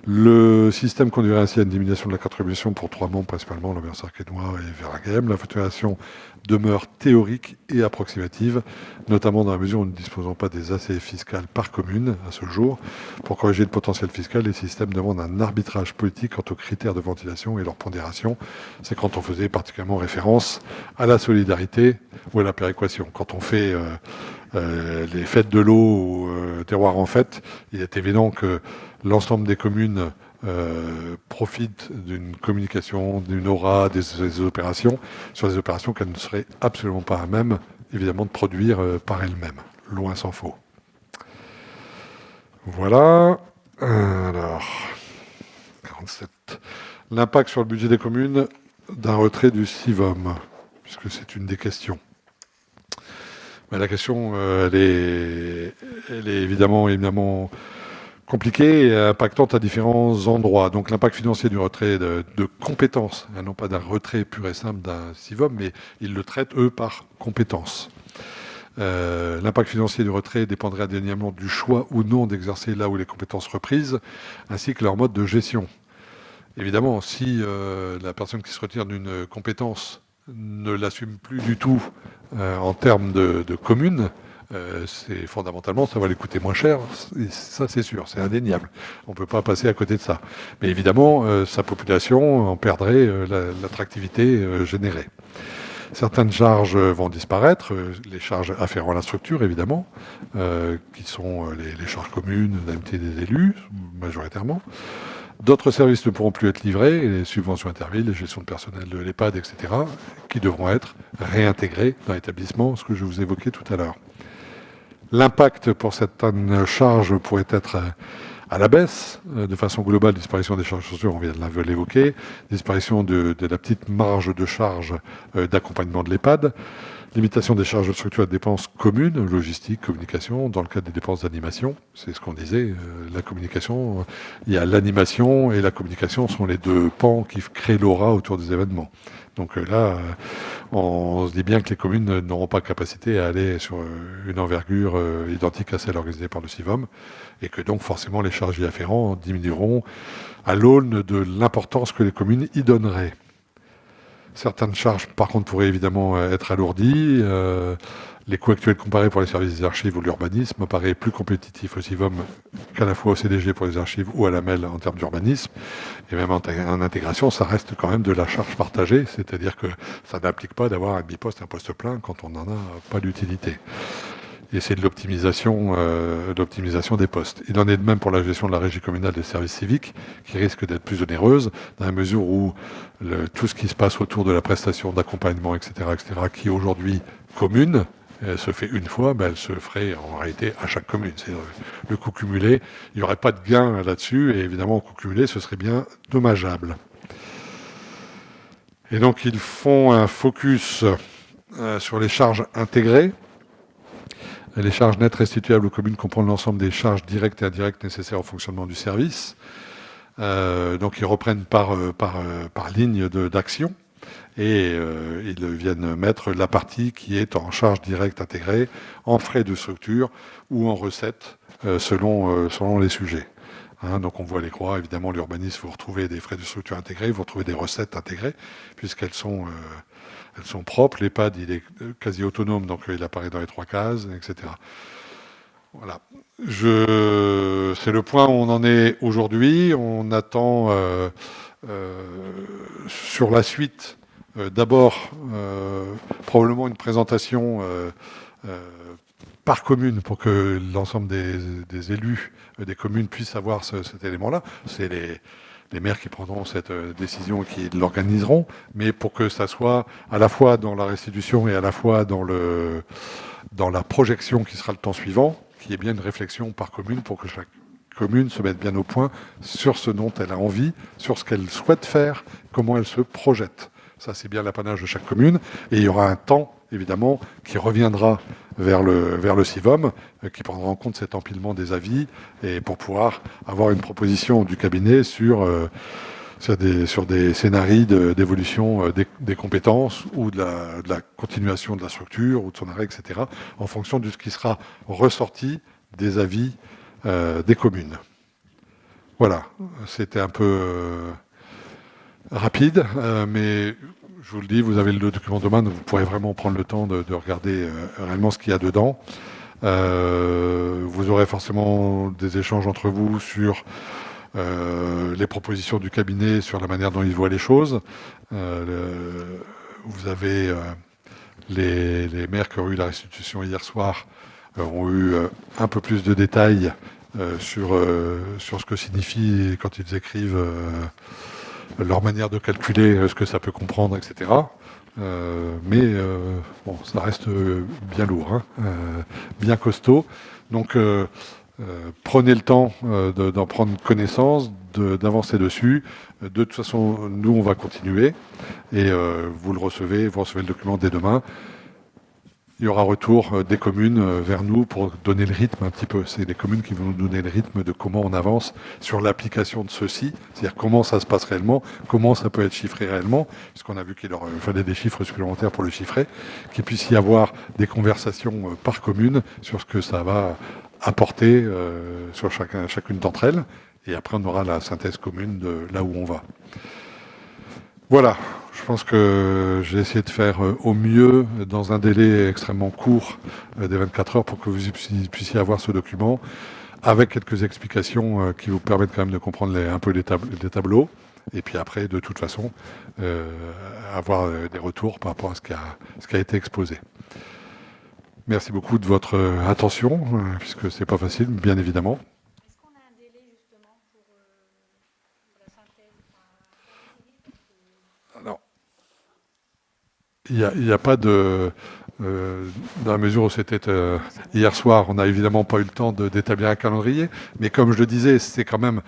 Le système conduirait ainsi à une diminution de la contribution pour 3 membres, principalement l'Ambiance Arquénois et Veraghem. La facturation demeure théorique et approximative, notamment dans la mesure où nous ne disposons pas des ACF fiscales par commune à ce jour. Pour corriger le potentiel fiscal, les systèmes demandent un arbitrage politique quant aux critères de ventilation et leur pondération. C'est quand on faisait particulièrement référence à la solidarité ou à la péréquation. Quand on fait les fêtes de l'eau ou terroir en fête, il est évident que l'ensemble des communes profitent d'une communication, d'une aura, des opérations, sur des opérations qu'elles ne seraient absolument pas à même, évidemment, de produire par elles-mêmes. Loin s'en faut. Voilà. Alors, 47. L'impact sur le budget des communes d'un retrait du CIVOM, puisque c'est une des questions. Mais la question, elle est évidemment compliquée et impactante à différents endroits. Donc l'impact financier du retrait de compétences, non pas d'un retrait pur et simple d'un CIVOM, mais ils le traitent, eux, par compétences. L'impact financier du retrait dépendrait indéniablement du choix ou non d'exercer là où les compétences reprises, ainsi que leur mode de gestion. Évidemment, si la personne qui se retire d'une compétence ne l'assume plus du tout en termes de commune, c'est fondamentalement, ça va lui coûter moins cher, et ça c'est sûr, c'est indéniable. On ne peut pas passer à côté de ça. Mais évidemment, sa population en perdrait l'attractivité générée. Certaines charges vont disparaître, les charges afférentes à la structure, évidemment, qui sont les charges communes, l'indemnité des élus, majoritairement. D'autres services ne pourront plus être livrés, les subventions intervilles, les gestions de personnel de l'EHPAD, etc., qui devront être réintégrés dans l'établissement, ce que je vous évoquais tout à l'heure. L'impact pour certaines charges pourrait être à la baisse, de façon globale, disparition des charges sociales, on vient de l'évoquer, disparition de la petite marge de charge d'accompagnement de l'EHPAD, limitation des charges de structure et de dépenses communes, logistique, communication, dans le cadre des dépenses d'animation, c'est ce qu'on disait, la communication, il y a l'animation et la communication sont les deux pans qui créent l'aura autour des événements. Donc là, on se dit bien que les communes n'auront pas capacité à aller sur une envergure identique à celle organisée par le CIVOM, et que donc forcément les charges y afférentes diminueront à l'aune de l'importance que les communes y donneraient. Certaines charges, par contre, pourraient évidemment être alourdies. Les coûts actuels comparés pour les services des archives ou l'urbanisme apparaît plus compétitif au CIVOM qu'à la fois au CDG pour les archives ou à la MEL en termes d'urbanisme. Et même en intégration, ça reste quand même de la charge partagée, c'est-à-dire que ça n'implique pas d'avoir un biposte, un poste plein quand on n'en a pas d'utilité. Et c'est de l'optimisation des postes. Il en est de même pour la gestion de la régie communale des services civiques, qui risque d'être plus onéreuse, dans la mesure où tout ce qui se passe autour de la prestation d'accompagnement, etc., qui est aujourd'hui commune, elle se fait une fois, elle se ferait en réalité à chaque commune. C'est le coût cumulé, il n'y aurait pas de gain là-dessus, et évidemment, au coût cumulé, ce serait bien dommageable. Et donc, ils font un focus sur les charges intégrées. Les charges nettes restituables aux communes comprennent l'ensemble des charges directes et indirectes nécessaires au fonctionnement du service. Donc ils reprennent par ligne d'action et ils viennent mettre la partie qui est en charge directe intégrée, en frais de structure ou en recettes selon les sujets. Donc on voit les croix, évidemment l'urbanisme, vous retrouvez des frais de structure intégrés, vous retrouvez des recettes intégrées, puisqu'elles sont propres. L'EHPAD, il est quasi autonome, donc il apparaît dans les 3 cases, etc. Voilà. C'est le point où on en est aujourd'hui. On attend sur la suite, d'abord, probablement une présentation par commune pour que l'ensemble des élus des communes puissent avoir cet élément-là. C'est les maires qui prendront cette décision et qui l'organiseront, mais pour que ça soit à la fois dans la restitution et à la fois dans la projection qui sera le temps suivant, qu'il y ait bien une réflexion par commune pour que chaque commune se mette bien au point sur ce dont elle a envie, sur ce qu'elle souhaite faire, comment elle se projette. Ça, c'est bien l'apanage de chaque commune. Et il y aura un temps, évidemment, qui reviendra vers le CIVOM, qui prendra en compte cet empilement des avis, et pour pouvoir avoir une proposition du cabinet sur des scénarios d'évolution des compétences ou de la continuation de la structure ou de son arrêt, etc., en fonction de ce qui sera ressorti des avis des communes. Voilà, c'était un peu rapide, mais je vous le dis, vous avez le document demain, donc vous pourrez vraiment prendre le temps de regarder réellement ce qu'il y a dedans. Vous aurez forcément des échanges entre vous sur les propositions du cabinet, sur la manière dont il voit les choses. Vous avez les maires qui ont eu la restitution hier soir ont eu un peu plus de détails sur ce que signifie quand ils écrivent leur manière de calculer ce que ça peut comprendre, etc. Mais bon, ça reste bien lourd, hein, bien costaud. Donc prenez le temps d'en prendre connaissance, d'avancer dessus. De toute façon, nous, on va continuer. Et vous recevez le document dès demain. Il y aura retour des communes vers nous pour donner le rythme un petit peu. C'est les communes qui vont nous donner le rythme de comment on avance sur l'application de ceci, c'est-à-dire comment ça se passe réellement, comment ça peut être chiffré réellement, puisqu'on a vu qu'il leur fallait des chiffres supplémentaires pour le chiffrer, qu'il puisse y avoir des conversations par commune sur ce que ça va apporter sur chacune d'entre elles, et après on aura la synthèse commune de là où on va. Voilà. Je pense que j'ai essayé de faire au mieux dans un délai extrêmement court des 24 heures pour que vous puissiez avoir ce document avec quelques explications qui vous permettent quand même de comprendre un peu les tableaux. Et puis après, de toute façon, avoir des retours par rapport à ce qui a été exposé. Merci beaucoup de votre attention, puisque c'est pas facile, bien évidemment. Est-ce qu'on a un délai justement pour la synthèse? Alors, il n'y a pas de... dans la mesure où c'était hier soir, on n'a évidemment pas eu le temps d'établir un calendrier, mais comme je le disais, c'est quand même,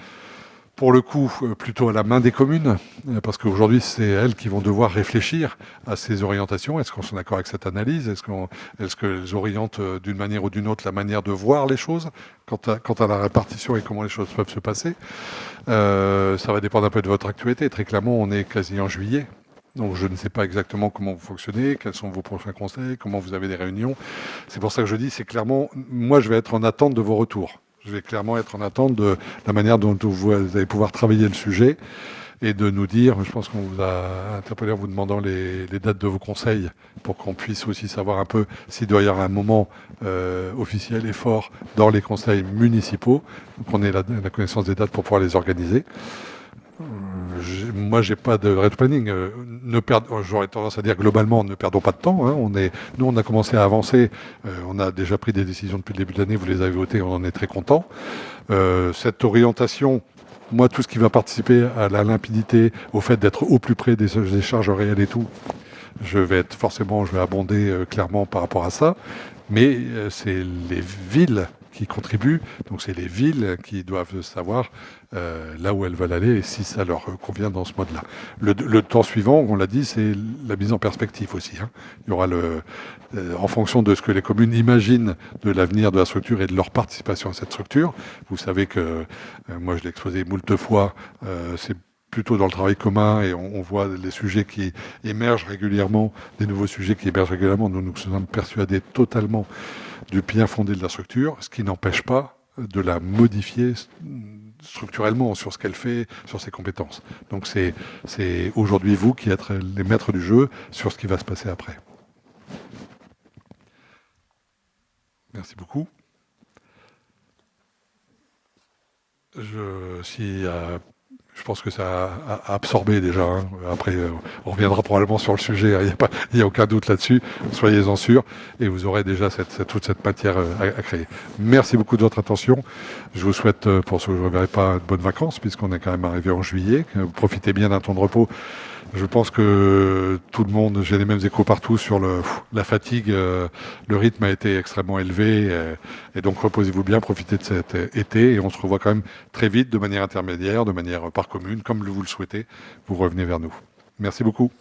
pour le coup, plutôt à la main des communes, parce qu'aujourd'hui, c'est elles qui vont devoir réfléchir à ces orientations. Est-ce qu'on est d'accord avec cette analyse? Est-ce qu'elles orientent d'une manière ou d'une autre la manière de voir les choses quant à la répartition et comment les choses peuvent se passer? Ça va dépendre un peu de votre actualité. Très clairement, on est quasi en juillet. Donc je ne sais pas exactement comment vous fonctionnez, quels sont vos prochains conseils, comment vous avez des réunions. C'est pour ça que je dis, c'est clairement, moi je vais être en attente de vos retours. Je vais clairement être en attente de la manière dont vous allez pouvoir travailler le sujet et de nous dire, je pense qu'on vous a interpellé en vous demandant les dates de vos conseils pour qu'on puisse aussi savoir un peu s'il doit y avoir un moment officiel et fort dans les conseils municipaux, qu'on ait la connaissance des dates pour pouvoir les organiser. Moi, j'ai pas de red planning. J'aurais tendance à dire globalement, ne perdons pas de temps. Hein. Nous, on a commencé à avancer. On a déjà pris des décisions depuis le début de l'année. Vous les avez votées. On en est très contents. Cette orientation, moi, tout ce qui va participer à la limpidité, au fait d'être au plus près des charges réelles et tout, je vais abonder clairement par rapport à ça. Mais c'est les villes qui contribuent, donc c'est les villes qui doivent savoir là où elles veulent aller et si ça leur convient dans ce mode-là. Le temps suivant, on l'a dit, c'est la mise en perspective aussi. Hein. Il y aura en fonction de ce que les communes imaginent de l'avenir de la structure et de leur participation à cette structure. Vous savez que, moi je l'ai exposé moult fois, c'est plutôt dans le travail commun et on voit les sujets qui émergent régulièrement, des nouveaux sujets qui émergent régulièrement. Nous sommes persuadés totalement du bien fondé de la structure, ce qui n'empêche pas de la modifier structurellement sur ce qu'elle fait, sur ses compétences. Donc c'est aujourd'hui vous qui êtes les maîtres du jeu sur ce qui va se passer après. Merci beaucoup. Je pense que ça a absorbé déjà. Hein. Après, on reviendra probablement sur le sujet. Il n'y a aucun doute là-dessus. Soyez-en sûrs. Et vous aurez déjà toute cette matière à créer. Merci beaucoup de votre attention. Je vous souhaite, pour ceux que je ne reverrai pas, de bonnes vacances, puisqu'on est quand même arrivé en juillet. Profitez bien d'un temps de repos. Je pense que tout le monde, j'ai les mêmes échos partout sur la fatigue. Le rythme a été extrêmement élevé. Et donc, reposez-vous bien, profitez de cet été. Et on se revoit quand même très vite, de manière intermédiaire, de manière par commune, comme vous le souhaitez. Vous revenez vers nous. Merci beaucoup.